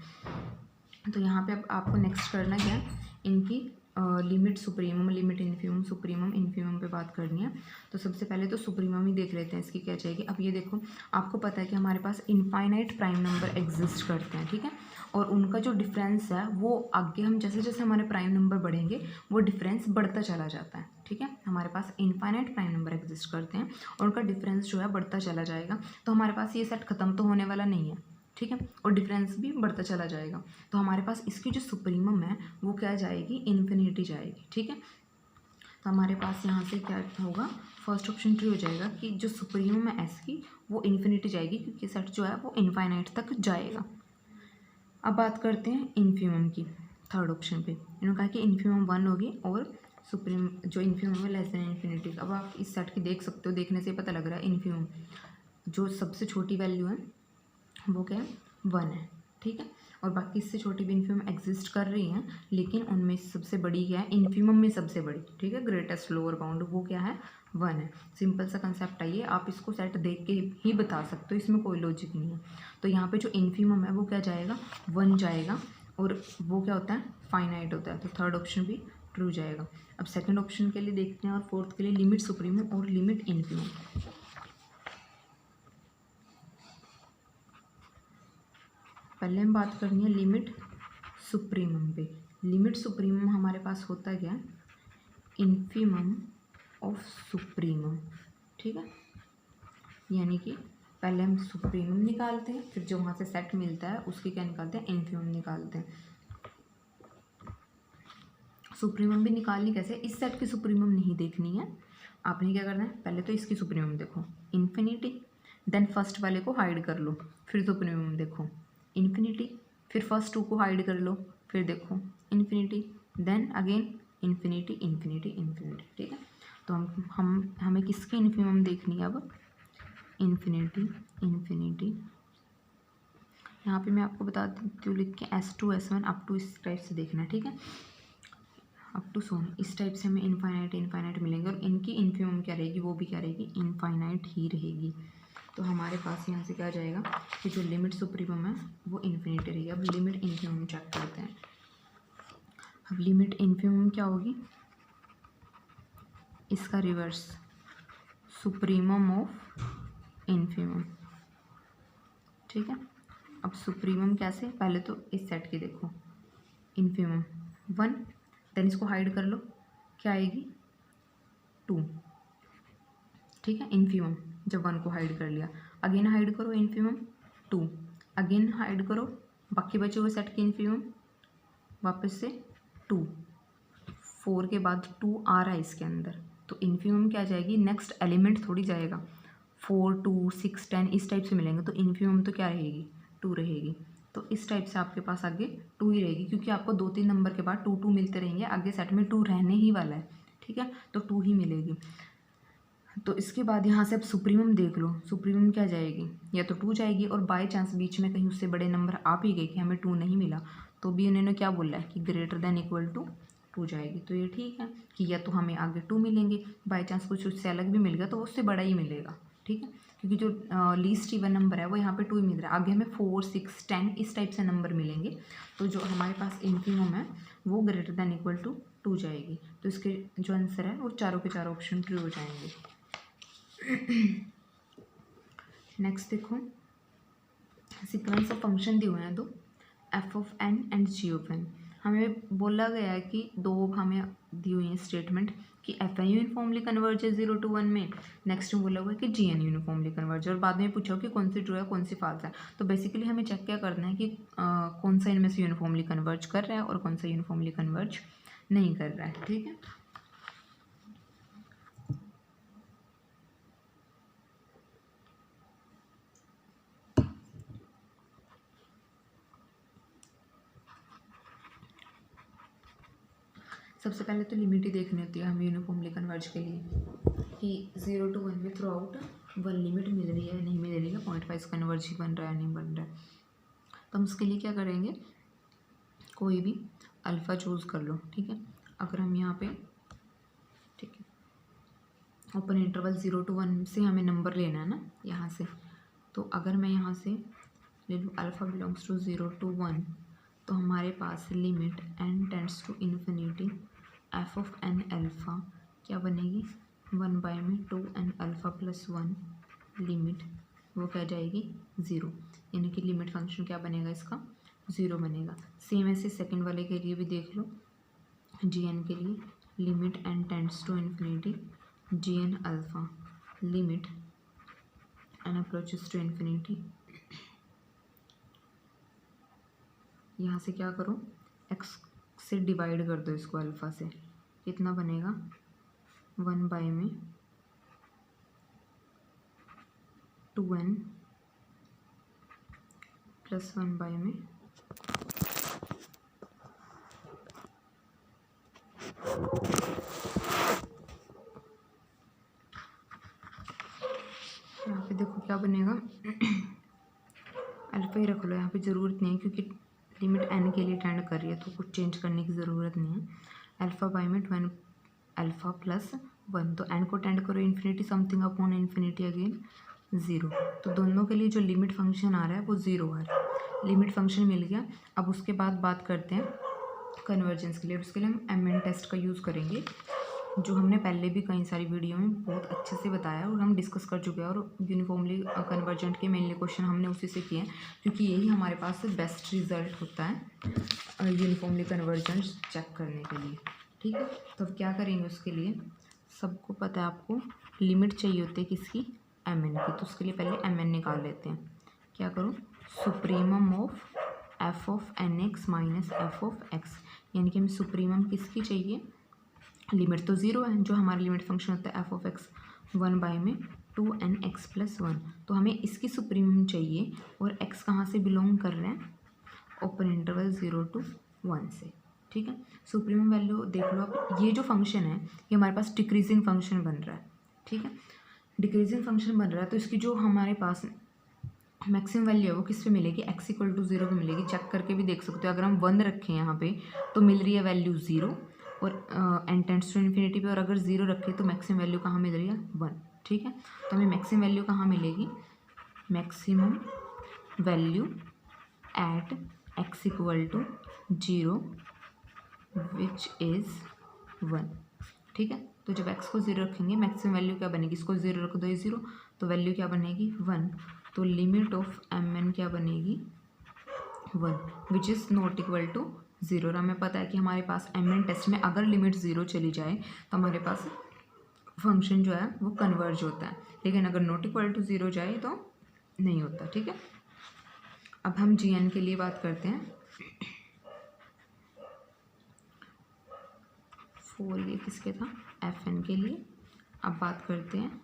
तो यहाँ पे अब आपको नेक्स्ट करना क्या है, इनकी limit supremum limit infimum supremum infimum पे बात करनी है। तो सबसे पहले तो सुप्रीमम ही देख लेते हैं, इसकी क्या चाहिए। अब ये देखो, आपको पता है कि हमारे पास इनफाइनाइट प्राइम नंबर एग्जिस्ट करते हैं, ठीक है, और उनका जो डिफरेंस है वो आगे हम जैसे जैसे हमारे प्राइम नंबर बढ़ेंगे वो डिफरेंस बढ़ता चला जाता है, ठीक है। हमारे पास इनफाइनाइट प्राइम नंबर एग्जिस्ट करते हैं और उनका डिफरेंस जो है बढ़ता चला जाएगा। तो हमारे पास ये सेट ख़त्म तो होने वाला नहीं है, ठीक है, और डिफरेंस भी बढ़ता चला जाएगा। तो हमारे पास इसकी जो सुप्रीमम है वो क्या जाएगी, इन्फिनिटी जाएगी, ठीक है। तो हमारे पास यहाँ से क्या होगा, फर्स्ट ऑप्शन ट्रू हो जाएगा कि जो सुप्रीमम है एस की वो इन्फिनिटी जाएगी, क्योंकि सेट जो है वो इनफाइनाइट तक जाएगा। अब बात करते हैं इन्फीमम की, थर्ड ऑप्शन पे इन्होंने कहा कि इन्फीमम 1 होगी और सुप्रीम जो इन्फीमम है लेस देन इन्फिनिटी। अब आप इस सेट की देख सकते हो, देखने से पता लग रहा है इन्फीमम जो सबसे छोटी वैल्यू है वो क्या है, 1 है, ठीक है, और बाकी इससे छोटी भी इन्फीमम एग्जिस्ट कर रही हैं, लेकिन उनमें सबसे बड़ी क्या है, इन्फीमम में सबसे बड़ी, ठीक है, ग्रेटेस्ट लोअर बाउंड वो क्या है, 1 है। सिंपल सा कंसेप्ट है ये, आप इसको सेट देख के ही बता सकते हो, इसमें कोई लॉजिक नहीं है। तो यहाँ पे जो इन्फीमम है वो क्या जाएगा, 1 जाएगा, और वो क्या होता है, फाइनाइट होता है। तो थर्ड ऑप्शन भी ट्रू जाएगा। अब सेकंड ऑप्शन के लिए देखते हैं और फोर्थ के लिए लिमिट सुप्रीमम और लिमिट इन्फीमम। पहले हम बात करनी है लिमिट सुप्रीमम पे। लिमिट सुप्रीमम हमारे पास होता क्या है, इन्फीमम ऑफ सुप्रीमम, ठीक है, यानी कि पहले हम सुप्रीमम निकालते हैं, फिर जो वहाँ से सेट मिलता है उसकी क्या निकालते हैं, इन्फीमम निकालते हैं। सुप्रीमम भी निकालनी कैसे, इस सेट की सुप्रीमम नहीं देखनी है, आपने क्या करना है, पहले तो इसकी सुप्रीमम देखो इन्फिनिटी, देन फर्स्ट वाले को हाइड कर लो, फिर सुप्रीमम देखो इन्फिनिटी, फिर फर्स्ट 2 को हाइड कर लो, फिर देखो infinity, then again infinity infinity infinity, ठीक है। तो हमें किसकी इन्फीमम देखनी है अब, इन्फिनिटी इन्फिनिटी। यहाँ पे मैं आपको बता देती हूँ लिख के S2 S1 अप टू इस टाइप से देखना है, ठीक है, अप टू सोन इस टाइप से हमें इनफाइनाइट इनफाइनाइट मिलेंगे, और इनकी इन्फीमम क्या रहेगी, वो भी क्या रहेगी, इनफाइनाइट ही रहेगी। तो हमारे पास यहाँ से क्या आ जाएगा कि जो लिमिट सुप्रीमम है वो इन्फिनिटी रहेगी। अब लिमिट इन्फीमम चेक करते हैं। अब लिमिट इन्फीमम क्या होगी, इसका रिवर्स, सुप्रीमम ऑफ इन्फीमम, ठीक है। अब सुप्रीमम कैसे, पहले तो इस सेट की देखो, इन्फीमम 1, देन इसको हाइड कर लो, क्या आएगी 2, ठीक है, इन्फीमम जब 1 को हाइड कर लिया, अगेन हाइड करो इन्फीमम 2, अगेन हाइड करो बाकी बचे हुए सेट की इन्फीमम, वापस से 2, 4 के बाद 2 आ रहा है इसके अंदर, तो इन्फीमम क्या जाएगी, नेक्स्ट एलिमेंट थोड़ी जाएगा, 4 2 6 10 इस टाइप से मिलेंगे, तो इन्फीमम तो क्या रहेगी, 2 रहेगी। तो इस टाइप से आपके पास आगे 2 ही रहेगी, क्योंकि आपको 2-3 नंबर के बाद 2 2 मिलते रहेंगे, आगे सेट में 2 रहने ही वाला है, ठीक है, तो 2 ही मिलेगी। तो इसके बाद यहाँ से अब सुप्रीमम देख लो, सुप्रीमम क्या जाएगी, या तो 2 जाएगी, और बाय चांस बीच में कहीं उससे बड़े नंबर आ भी गए कि हमें 2 नहीं मिला, तो भी उन्होंने क्या बोला है कि ग्रेटर देन इक्वल टू 2 जाएगी। तो ये ठीक है कि या तो हमें आगे 2 मिलेंगे, बाय चांस कुछ उससे अलग भी मिल गया तो उससे बड़ा ही मिलेगा, ठीक है। क्योंकि जो लीस्ट इवन नंबर है वो यहाँ पे 2 ही मिल रहा है। आगे हमें 4, 6, 10 इस टाइप से नंबर मिलेंगे, तो जो हमारे पास इन्फिमम है वो ग्रेटर दैन इक्वल टू 2 जाएगी। तो इसके जो आंसर है वो चारों के चारों ऑप्शन ट्रू हो जाएंगे। नेक्स्ट देखो, सीक्वेंस ऑफ फंक्शन दिए हुए हैं दो, F of N and G of N. हमें बोला गया है कि दो हमें दी हुई है स्टेटमेंट कि एफ एन यूनिफॉर्मली कन्वर्ज है 0 to 1 में। नेक्स्ट में बोला हुआ है कि जी एन यूनिफॉर्मली कन्वर्ज, और बाद में पूछा कि कौन सी ट्रू है कौन सी फॉल्स है। तो बेसिकली हमें चेक क्या करना है कि कौन सा इनमें से यूनिफॉर्मली कन्वर्ज कर रहा है और कौन सा यूनिफॉर्मली कन्वर्ज नहीं कर रहा है। ठीक है, सबसे पहले तो लिमिट ही देखनी होती है हमें यूनिफॉर्मली कन्वर्ज के लिए कि 0 to 1 में थ्रू आउट 1 लिमिट मिल रही है नहीं मिल रही है, पॉइंट वाइज कन्वर्ज ही बन रहा है नहीं बन रहा है। तो हम उसके लिए क्या करेंगे, कोई भी अल्फ़ा चूज़ कर लो। ठीक है, अगर हम यहाँ पे, ठीक है, ओपन इंटरवल 0 to 1 से हमें नंबर लेना है ना यहाँ से, तो अगर मैं यहाँ से ले लूँ अल्फ़ा बिलोंग्स टू 0 to 1, तो हमारे पास limit N tends to infinity f of n alpha क्या बनेगी 1 बाय में 2 एन अल्फ़ा प्लस 1 लिमिट वो क्या जाएगी 0, यानी कि लिमिट फंक्शन क्या बनेगा इसका 0 बनेगा। सेम ऐसे सेकंड वाले के लिए भी देख लो, जी एन के लिए limit N tends to infinity G N alpha limit N approaches to infinity, यहाँ से क्या करो एक्स से डिवाइड कर दो इसको अल्फ़ा से, कितना बनेगा 1 बाय में 2n प्लस 1 बाय में यहाँ पे देखो क्या बनेगा, अल्फ़ा ही रख लो, यहाँ पे ज़रूरत नहीं है क्योंकि लिमिट n के लिए टेंड कर रही है तो कुछ चेंज करने की ज़रूरत नहीं है। अल्फ़ा बाय में 2n अल्फ़ा प्लस 1, तो n को टेंड करो infinity something upon infinity again 0, तो दोनों के लिए जो लिमिट फंक्शन आ रहा है वो 0 आ रहा है। लिमिट फंक्शन मिल गया। अब उसके बाद बात करते हैं कन्वर्जेंस के लिए, उसके लिए हम एम टेस्ट का यूज़ करेंगे जो हमने पहले भी कई सारी वीडियो में बहुत अच्छे से बताया और हम डिस्कस कर चुके हैं, और यूनिफॉर्मली कन्वर्जेंट के मेनली क्वेश्चन हमने उसी से किए हैं क्योंकि यही हमारे पास बेस्ट रिजल्ट होता है यूनिफॉर्मली कन्वर्जेंट चेक करने के लिए। ठीक है, तो अब क्या करेंगे उसके लिए, सबको पता है आपको लिमिट चाहिए होती है किसकी एम एन की, तो उसके लिए पहले एम एन निकाल लेते हैं। क्या करूँ, supremum of F of N X minus F of X, यानी कि हमें सुप्रीमम किसकी चाहिए, लिमिट तो 0 है, जो हमारा लिमिट फंक्शन होता है एफ ऑफ एक्स 1 बाय में 2n एक्स प्लस 1, तो हमें इसकी सुप्रीमम चाहिए और x कहाँ से बिलोंग कर रहे हैं, ओपन इंटरवल 0 to 1 से। ठीक है, सुप्रीमम वैल्यू देख लो आप, ये जो फंक्शन है ये हमारे पास डिक्रीजिंग फंक्शन बन रहा है। ठीक है, डिक्रीजिंग फंक्शन बन रहा है तो इसकी जो हमारे पास मैक्सिमम वैल्यू है वो किस पे मिलेगी, x इक्वल टू 0 पे मिलेगी। चेक करके भी देख सकते हो, अगर हम 1 रखें यहाँ पे तो मिल रही है वैल्यू 0 और n टेंड्स टू इन्फिनिटी पे, और अगर 0 रखें तो मैक्सिमम वैल्यू कहाँ मिल रही है 1। ठीक है, तो हमें मैक्सिमम वैल्यू कहाँ मिलेगी, maximum value at x equal to 0 which is 1। ठीक है, तो जब x को 0 रखेंगे मैक्सिमम वैल्यू क्या बनेगी, इसको 0 रख दो ये 0, तो वैल्यू क्या बनेगी 1, तो लिमिट ऑफ एम एन क्या बनेगी 1 which is not equal to 0। और हमें पता है कि हमारे पास एम एन टेस्ट में अगर लिमिट 0 चली जाए तो हमारे पास फंक्शन जो है वो कन्वर्ज होता है, लेकिन अगर नॉट इक्वल टू 0 जाए तो नहीं होता। ठीक है, अब हम जी एन के लिए बात करते हैं। फोर ये किसके था, एफ एन के लिए। अब बात करते हैं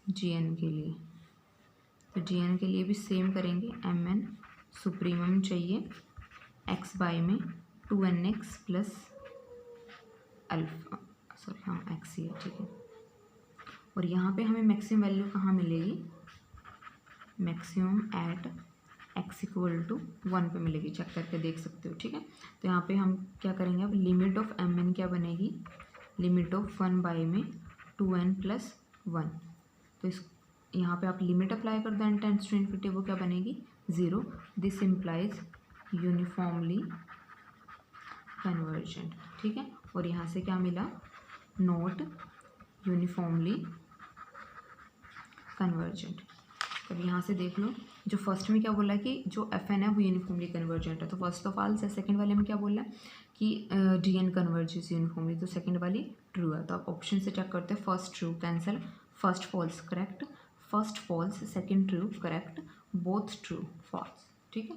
जी एन के लिए, तो जी एन के लिए भी सेम करेंगे, एम एन सुप्रीमम चाहिए एक्स बाय में 2n x plus alpha, sorry हाँ एक्स ही है। ठीक है, और यहाँ पे हमें मैक्सिमम वैल्यू कहाँ मिलेगी, maximum at x equal to 1 पे मिलेगी, चेक करके देख सकते हो। ठीक है, तो यहाँ पे हम क्या करेंगे, अब लिमिट ऑफ एम एन क्या बनेगी, लिमिट ऑफ 1 बाय में 2n प्लस 1, तो इस यहाँ पे आप लिमिट अप्लाई कर दो n टेंड्स टू इन्फिनिटी, वो क्या बनेगी 0। दिस इम्प्लाइज यूनिफॉर्मली कन्वर्जेंट, ठीक है। और यहाँ से क्या मिला, नॉट यूनिफॉर्मली कन्वर्जेंट। अब यहाँ से देख लो, जो फर्स्ट में क्या बोला है कि जो एफ एन है वो यूनिफॉर्मली कन्वर्जेंट है, तो फर्स्ट ऑफ ऑल से सेकंड वाले में क्या बोला है कि डी एन कन्वर्जेस यूनिफॉर्मली, तो सेकंड वाली ट्रू है। तो आप ऑप्शन से चेक करते हैं, first true cancel, first false correct, first false, second true correct, both true false, ठीक है।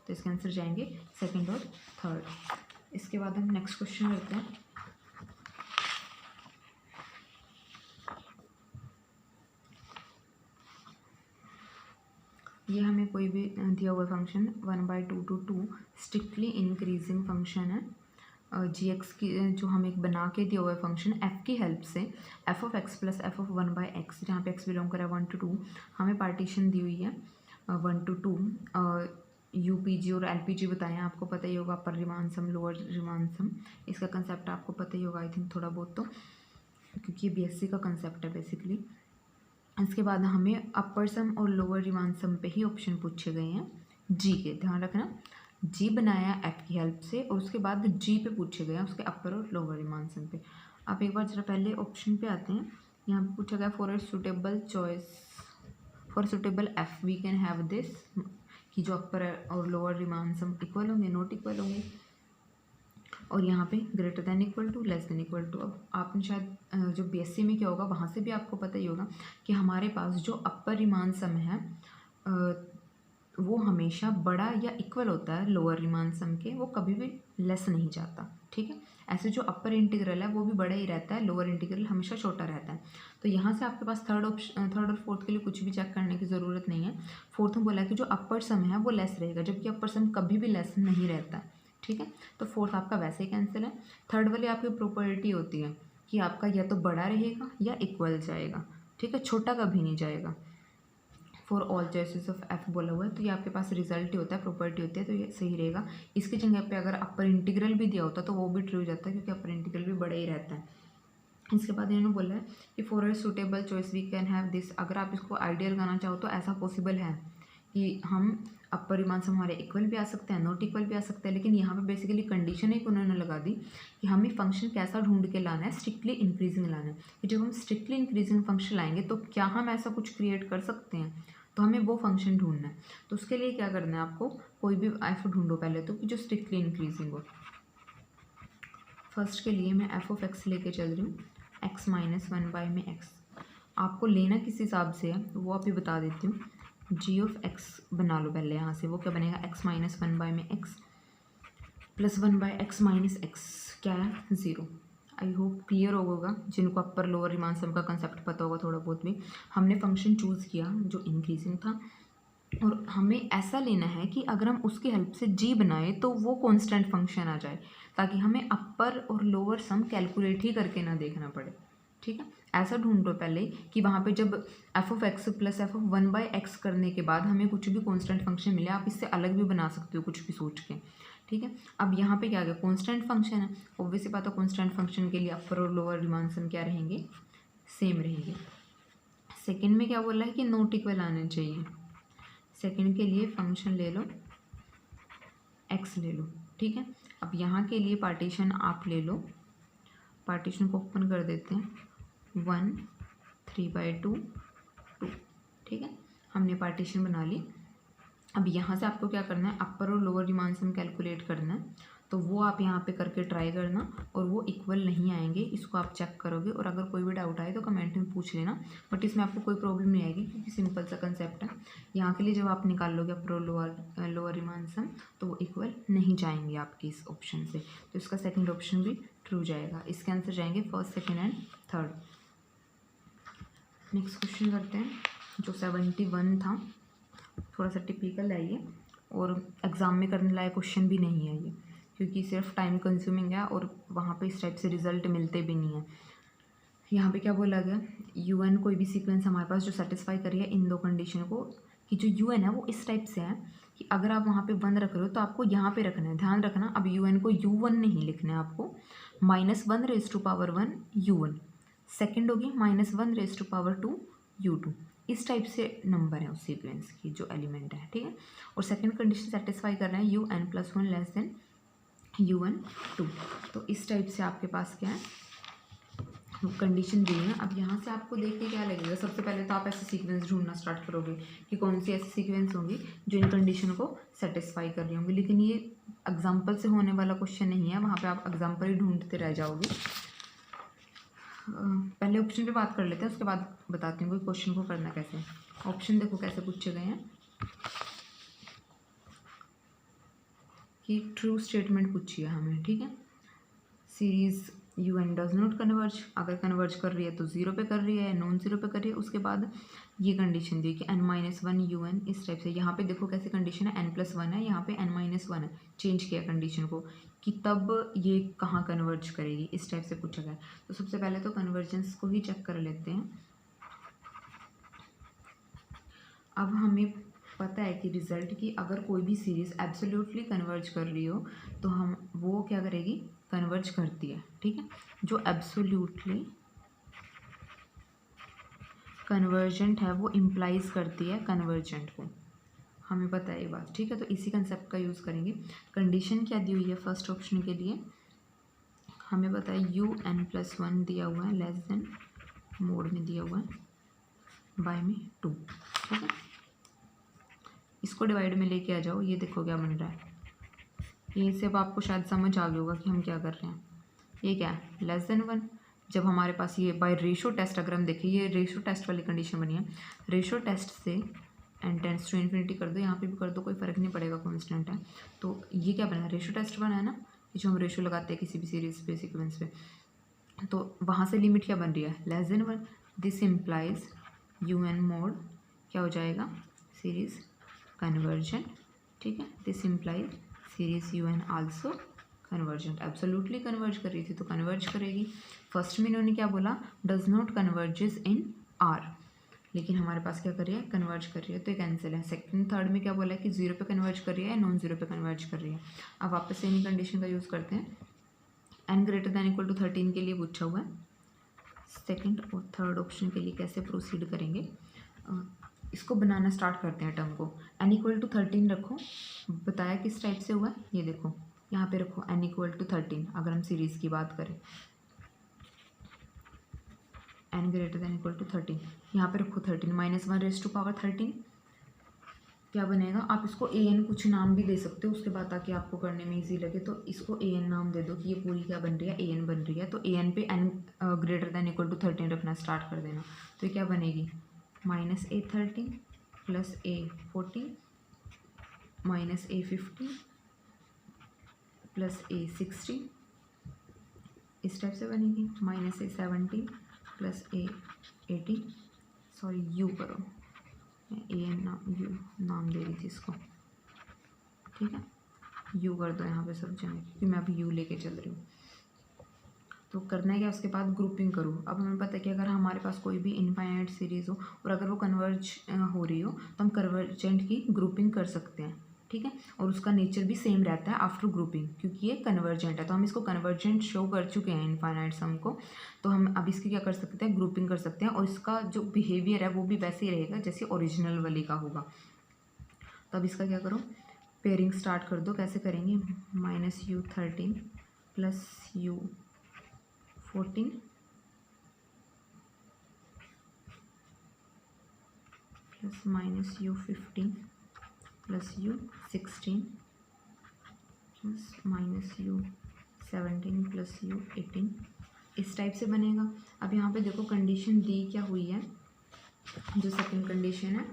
तो इसके आंसर जाएंगे सेकंड और थर्ड। इसके बाद हम नेक्स्ट क्वेश्चन करते हैं। ये हमें कोई भी दिया हुआ function 1/2 to 2 strictly increasing function है जी एक्स की, जो हम एक बना के दिया हुआ है फंक्शन एफ की हेल्प से F of x plus F of 1/x, जहाँ पे एक्स बिलोंग करे 1 to 2, हमें पार्टीशन दी हुई है 1 to 2। यूपीजी और एलपीजी बताएं, आपको पता ही होगा, अपर रिमान सम लोअर रिमान सम, इसका कंसेप्ट आपको पता ही होगा आई थिंक थोड़ा बहुत, तो क्योंकि ये बीएससी का कंसेप्ट है बेसिकली। इसके बाद हमें अपर सम और लोअर रिमान सम पे ही ऑप्शन पूछे गए हैं जी के, ध्यान रखना, जी बनाया एफ की हेल्प से और उसके बाद जी पे पूछे गए हैं उसके अपर और लोअर रिमान सम पे। आप एक बार जरा पहले ऑप्शन पे आते हैं, यहाँ पे पूछा गया for a suitable choice for suitable f we can have this, कि जो अपर और लोअर रिमान सम इक्वल होंगे, नॉट इक्वल होंगे, और यहाँ पे greater than equal to, less than equal to. अब आपने शायद जो बीएससी में क्या होगा वहाँ से भी आपको पता ही होगा कि हमारे पास जो अपर रिमान सम है वो हमेशा बड़ा या इक्वल होता है लोअर रिमान सम के, वो कभी भी लेस नहीं जाता, ठीक है। ऐसे जो अपर इंटीग्रल है वो भी बड़ा ही रहता है, लोअर इंटीग्रल हमेशा छोटा रहता है। तो यहाँ से आपके पास थर्ड और फोर्थ के लिए कुछ भी चेक करने की ज़रूरत नहीं है। फोर्थ में बोला है कि जो अपर सम है वो लेस रहेगा, जबकि अपर सम कभी भी लेस नहीं रहता, ठीक है। तो फोर्थ आपका वैसे ही कैंसिल है। थर्ड वाली आपकी प्रॉपर्टी होती है कि आपका या तो बड़ा रहेगा या इक्वल जाएगा, ठीक है, छोटा कभी नहीं जाएगा। For all choices of F बोला हुआ है, तो ये आपके पास रिजल्ट ही होता है, प्रॉपर्टी होती है, तो ये सही रहेगा। इसकी जगह पे अगर अपर इंटीग्रल भी दिया होता तो वो भी ट्रू हो जाता है, क्योंकि अपर इंटीग्रल भी बड़ा ही रहता है। इसके बाद इन्होंने बोला है कि for a suitable choice we can have this, अगर आप इसको आइडियल लगाना चाहो तो ऐसा पॉसिबल है कि हम अपर रिमान सम हमारे इक्वल भी आ सकते हैं, नॉट इक्वल भी आ सकते हैं, लेकिन यहाँ पे बेसिकली कंडीशन एक उन्होंने लगा दी कि हमें फंक्शन कैसा ढूंढ के लाना है, स्ट्रिक्टली इंक्रीजिंग लाना है, कि जब हम स्ट्रिक्टली इंक्रीजिंग फंक्शन लाएंगे तो क्या हम ऐसा कुछ क्रिएट कर सकते हैं, तो हमें वो फंक्शन ढूंढना है। तो उसके लिए क्या करना है, आपको कोई भी एफ ढूंढो पहले तो कि जो स्ट्रिक्टली इंक्रीजिंग हो। फर्स्ट के लिए मैं एफ ऑफ एक्स लेके चल रही हूँ, एक्स माइनस 1 में एक्स, आपको लेना किस हिसाब से है वो आप ही बता देती हूँ। जी ऑफ एक्स बना लो पहले, यहाँ से वो क्या बनेगा, एक्स माइनस 1 में x plus 1/x minus x, क्या है 0। आई होप क्लियर होगा जिनको अपर लोअर रिमान सम का कंसेप्ट पता होगा थोड़ा बहुत भी। हमने फंक्शन चूज़ किया जो इंक्रीजिंग था, और हमें ऐसा लेना है कि अगर हम उसकी हेल्प से जी बनाए तो वो कांस्टेंट फंक्शन आ जाए, ताकि हमें अपर और लोअर सम कैलकुलेट ही करके ना देखना पड़े, ठीक है। ऐसा ढूंढ लो पहले कि वहाँ पे जब F of x plus F of 1/x करने के बाद हमें कुछ भी कांस्टेंट फंक्शन मिले, आप इससे अलग भी बना सकते हो कुछ भी सोच के, ठीक है। अब यहाँ पे क्या आ गया, कांस्टेंट फंक्शन है, ऑब्वियसली बात है कांस्टेंट फंक्शन के लिए अपर और लोअर रिमान सम क्या रहेंगे, सेम रहेंगे। सेकंड में क्या बोला है कि नॉट इक्वल आने चाहिए, सेकंड के लिए फंक्शन ले लो, एक्स ले लो, ठीक है। अब यहाँ के लिए पार्टीशन आप ले लो, पार्टीशन को ओपन कर देते हैं, 1 3/2 2, ठीक है, हमने पार्टीशन बना ली। अब यहाँ से आपको क्या करना है, अपर और लोअर रिमान सम कैलकुलेट करना है, तो वो आप यहाँ पे करके ट्राई करना, और वो इक्वल नहीं आएंगे, इसको आप चेक करोगे, और अगर कोई भी डाउट आए तो कमेंट में पूछ लेना, बट इसमें आपको कोई प्रॉब्लम नहीं आएगी क्योंकि सिंपल सा कंसेप्ट है। यहाँ के लिए जब आप निकाल लोगे अपर और लोअर रिमान सम तो वो इक्वल नहीं जाएंगे आपकी इस ऑप्शन से, तो इसका सेकेंड ऑप्शन भी ट्रू जाएगा। इसके आंसर जाएंगे first, second and third. Next question करते हैं, जो 71 था, थोड़ा सा टिपिकल है ये, और एग्ज़ाम में करने लायक क्वेश्चन भी नहीं है ये, क्योंकि सिर्फ टाइम कंज्यूमिंग है और वहाँ पे इस टाइप से रिजल्ट मिलते भी नहीं है। यहाँ पे क्या बोला गया, UN कोई भी सीक्वेंस हमारे पास जो सेटिस्फाई कर रही है इन दो कंडीशन को, कि जो UN है वो इस टाइप से है कि अगर आप वहाँ पे 1 रख रहे हो तो आपको यहाँ पे रखना है, ध्यान रखना। अब UN को U1 नहीं लिखना है आपको, -1 raised to power 1 U1, second होगी -1 raised to power 2 U2, इस टाइप से नंबर है उस सीक्वेंस की जो एलिमेंट है, ठीक है। और सेकंड कंडीशन सेटिस्फाई कर रहे हैं UN+1 लेस देन UN2। तो इस टाइप से आपके पास क्या है, कंडीशन दी है। अब यहाँ से आपको देख के क्या लगेगा, सबसे पहले तो आप ऐसे सीक्वेंस ढूंढना स्टार्ट करोगे कि कौन सी ऐसी सीक्वेंस होंगी जो इन कंडीशन को सेटिस्फाई कर रही होंगी। लेकिन ये एग्जाम्पल से होने वाला क्वेश्चन नहीं है, वहाँ पे आप एग्जाम्पल ही ढूंढते रह जाओगे। पहले ऑप्शन पे बात कर लेते हैं, उसके बाद बताती हूँ कि क्वेश्चन को करना कैसे। ऑप्शन देखो कैसे पूछे गए हैं कि ट्रू स्टेटमेंट पूछी है हमें, ठीक है। Series UN does not converge, अगर कन्वर्ज कर रही है तो 0 पे कर रही है, नॉन 0 पे कर रही है। उसके बाद ये कंडीशन दी कि N-1 UN, इस टाइप से। यहाँ पे देखो कैसी कंडीशन है, N+1 है, यहाँ पे N-1 है, चेंज किया कंडीशन को कि तब ये कहाँ कन्वर्ज करेगी, इस टाइप से पूछा गया। तो सबसे पहले तो कन्वर्जेंस को ही चेक कर लेते हैं। अब हमें पता है कि रिजल्ट की अगर कोई भी सीरीज़ एब्सोल्युटली कन्वर्ज कर रही हो तो हम वो क्या करेगी, कन्वर्ज करती है, ठीक है। जो एब्सोल्युटली कन्वर्जेंट है वो इम्प्लाइज करती है कन्वर्जेंट को, हमें पता है ये बात, ठीक है। तो इसी कंसेप्ट का यूज़ करेंगे। कंडीशन क्या दी हुई है फर्स्ट ऑप्शन के लिए, हमें पता है UN+1 दिया हुआ है लेस देन मोड में दिया हुआ है बाय में 2, ठीक है। इसको डिवाइड में लेके आ जाओ, ये देखो क्या बन रहा है। यहीं से अब आपको शायद समझ आ गया होगा कि हम क्या कर रहे हैं। ये क्या है, लेस देन 1। जब हमारे पास ये बाय रेशो टेस्ट, अगर हम देखें ये रेशो टेस्ट वाली कंडीशन बनी है, रेशो टेस्ट से n टेंड्स टू इन्फिनिटी कर दो, यहाँ पे भी कर दो, कोई फ़र्क नहीं पड़ेगा, कॉन्स्टेंट है। तो ये क्या बना है, रेशो टेस्ट बना है ना, ये जो हम रेशो लगाते हैं किसी भी सीरीज पे, सीक्वेंस पे। तो वहाँ से लिमिट क्या बन रही है, less than 1। This implies UN mode क्या हो जाएगा, सीरीज कन्वर्जेंट, ठीक है। This implies series UN also convergent, absolutely converge कर रही थी तो कन्वर्ज करेगी। फर्स्ट में इन्होंने क्या बोला, does not converges in R, लेकिन हमारे पास क्या कर रही है, कन्वर्ज कर रही है, तो ये कैंसिल है। सेकंड थर्ड में क्या बोला है कि 0 पे कन्वर्ज कर रही है, नॉन 0 पे कन्वर्ज कर रही है। अब वापस से इन्हीं कंडीशन का यूज़ करते हैं। n>13 के लिए पूछा हुआ है, सेकेंड और थर्ड ऑप्शन के लिए कैसे प्रोसीड करेंगे, इसको बनाना स्टार्ट करते हैं टर्म को। n=13 रखो, बताया किस टाइप से हुआ है, ये देखो यहाँ पे रखो n=13। अगर हम सीरीज़ की बात करें, n>13, यहाँ पे रखो 13, -1⁻13 क्या बनेगा। आप इसको an कुछ नाम भी दे सकते हो उसके बाद, ताकि आपको करने में इजी लगे। तो इसको an नाम दे दो कि ये पूरी क्या बन रही है, an बन रही है। तो an पे n>13 रखना स्टार्ट कर देना। तो ये क्या बनेगी, -a13 + a14 -a15 + a16, इस टाइप से बनेगी। -a17 + a18, सॉरी u करो, an नाम u नाम दे रही थी इसको, ठीक है। u कर दो यहाँ पे सब जगह, क्योंकि मैं अभी u लेके चल रही हूँ। तो करना है क्या, उसके बाद ग्रुपिंग करो। अब हमें पता है कि अगर हमारे पास कोई भी इनफाइनाइट सीरीज़ हो और अगर वो कन्वर्ज हो रही हो तो हम कन्वर्जेंट की ग्रुपिंग कर सकते हैं, ठीक है। और उसका नेचर भी सेम रहता है आफ्टर ग्रुपिंग, क्योंकि ये कन्वर्जेंट है। तो हम इसको कन्वर्जेंट शो कर चुके हैं इनफाइनाइट सम को, तो हम अब इसकी क्या कर सकते हैं, ग्रुपिंग कर सकते हैं। और इसका जो बिहेवियर है वो भी वैसे ही रहेगा जैसे ओरिजिनल वाली का होगा। तो अब इसका क्या करो, पेयरिंग स्टार्ट कर दो। कैसे करेंगे, -u13 + u14 + -u15 + u16 + -u17 + u18, इस टाइप से बनेगा। अब यहाँ पे देखो कंडीशन दी क्या हुई है, जो सेकंड कंडीशन है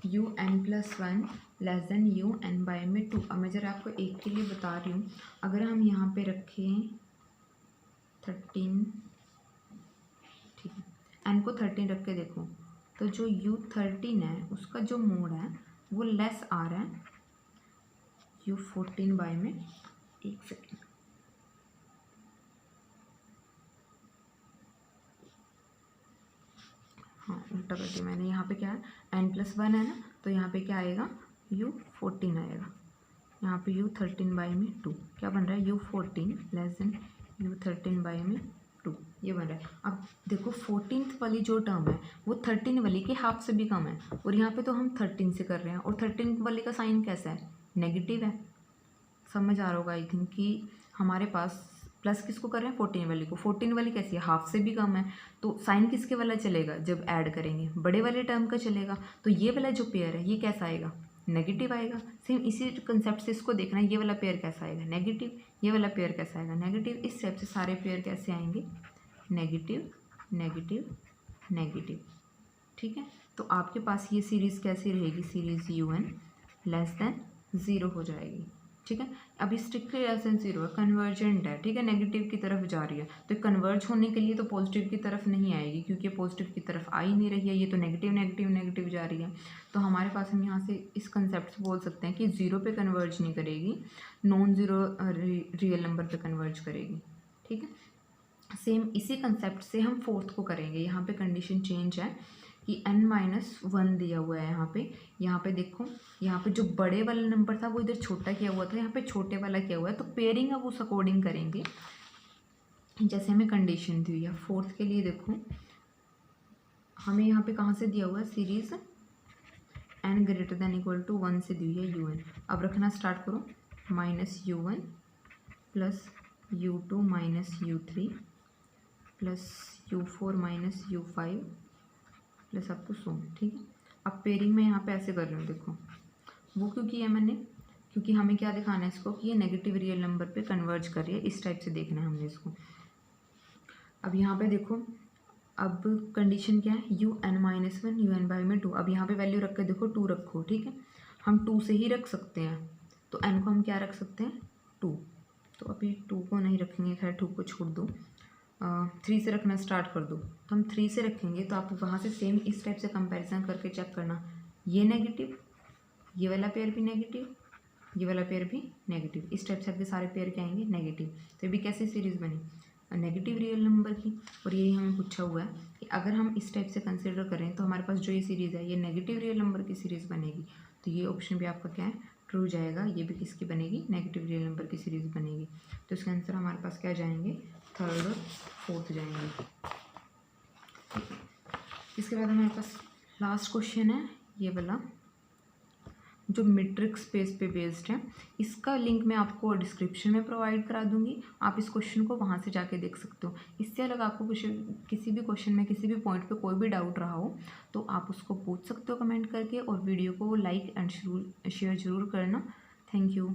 UN+1 लेस देन UN/2। अब मैं ज़रा आपको एक के लिए बता रही हूँ, अगर हम यहाँ पे रखें 13, ठीक है, n को 13 रख के देखो, तो जो U13 है उसका जो मोड है वो लेस आ रहा है U14 में। एक सेकेंड, हाँ उल्टा कर दिया मैंने। यहाँ पे क्या है, n+1 है ना, तो यहाँ पे क्या आएगा, U14 आएगा। यहाँ पे U13 में 2 क्या बन रहा है, U14 लेस देन U13 में 2 ये बन रहा है। अब देखो 14th वाली जो टर्म है वो 13 वाली के हाफ से भी कम है, और यहाँ पे तो हम 13 से कर रहे हैं, और 13 वाली का साइन कैसा है, नेगेटिव है। समझ आ रहा होगा आई थिंक कि हमारे पास प्लस किसको कर रहे हैं, 14 वाली को। 14 वाली कैसी है, हाफ से भी कम है, तो साइन किसके वाला चलेगा, जब ऐड करेंगे बड़े वाले टर्म का चलेगा। तो ये वाला जो पेयर है ये कैसा आएगा, नेगेटिव आएगा। सेम इसी कंसेप्ट से इसको देखना है, ये वाला पेयर कैसा आएगा, नेगेटिव, ये वाला पेयर कैसा आएगा, नेगेटिव। इस टाइप से सारे पेयर कैसे आएंगे, नेगेटिव नेगेटिव नेगेटिव। ठीक है, तो आपके पास ये सीरीज़ कैसी रहेगी, सीरीज़ UN लेस देन 0 हो जाएगी। ठीक है, अभी स्ट्रिक्टली लेस देन 0 है, कन्वर्जेंट है। ठीक है, नेगेटिव की तरफ जा रही है, तो कन्वर्ज होने के लिए तो पॉजिटिव की तरफ नहीं आएगी, क्योंकि पॉजिटिव की तरफ आ ही नहीं रही है, ये तो नेगेटिव नेगेटिव नेगेटिव जा रही है। तो हमारे पास हम यहाँ से इस कंसेप्ट से बोल सकते हैं कि 0 पे कन्वर्ज नहीं करेगी, नॉन ज़ीरो रियल नंबर पे कन्वर्ज करेगी। ठीक है, सेम इसी कंसेप्ट से हम फोर्थ को करेंगे। यहाँ पे कंडीशन चेंज है कि n-1 दिया हुआ है यहाँ पे देखो, यहाँ पे जो बड़े वाला नंबर था वो इधर छोटा किया हुआ था, यहाँ पे छोटे वाला किया हुआ है, तो पेयरिंग अब उस अकॉर्डिंग करेंगे जैसे हमें कंडीशन दी हुई है। फोर्थ के लिए देखो हमें यहाँ पे कहाँ से दिया हुआ है, series n greater than equal to 1 से दी हुई है UN। अब रखना स्टार्ट करो, -U1 plus U2 minus U3 plus U4 minus U5 plus up to so. ठीक है, अब पेयरिंग में यहाँ पे ऐसे कर रही हूँ, देखो वो क्यों किया मैंने, क्योंकि हमें क्या दिखाना है इसको कि ये नेगेटिव रियल नंबर पे कन्वर्ज कर रही है, इस टाइप से देखना है हमने इसको। अब यहाँ पे देखो, अब कंडीशन क्या है, UN-1 UN/2। अब यहाँ पे वैल्यू रख के देखो 2 रखो। ठीक है, हम 2 से ही रख सकते हैं, तो n को हम क्या रख सकते हैं, 2। तो अभी 2 को नहीं रखेंगे, खैर 2 को छोड़ दो, 3 से रखना स्टार्ट कर दो। तो हम 3 से रखेंगे, तो आप वहाँ से सेम इस टाइप से कंपैरिजन करके चेक करना, ये नेगेटिव, ये वाला पेयर भी नेगेटिव, ये वाला पेयर भी नेगेटिव, इस टाइप से आपके सारे पेयर क्या आएंगे, नेगेटिव। तो ये भी कैसी सीरीज़ बनी, नेगेटिव रियल नंबर की। और यही हमें पूछा हुआ है कि अगर हम इस टाइप से कंसिडर करें तो हमारे पास जो ये सीरीज़ है ये नेगेटिव रियल नंबर की सीरीज़ बनेगी। तो ये ऑप्शन भी आपका क्या है, ट्रू जाएगा। ये भी किसकी बनेगी, नेगेटिव रियल नंबर की सीरीज़ बनेगी। तो इसका आंसर हमारे पास क्या जाएंगे, थर्ड और फोर्थ जाएंगे। इसके बाद हमारे पास लास्ट क्वेश्चन है ये वाला, जो मीट्रिक स्पेस पे बेस्ड है। इसका लिंक मैं आपको डिस्क्रिप्शन में प्रोवाइड करा दूंगी, आप इस क्वेश्चन को वहाँ से जाके देख सकते हो। इससे अलग आपको किसी भी क्वेश्चन में किसी भी पॉइंट पे कोई भी डाउट रहा हो तो आप उसको पूछ सकते हो कमेंट करके, और वीडियो को लाइक एंड शेयर ज़रूर करना। Thank you.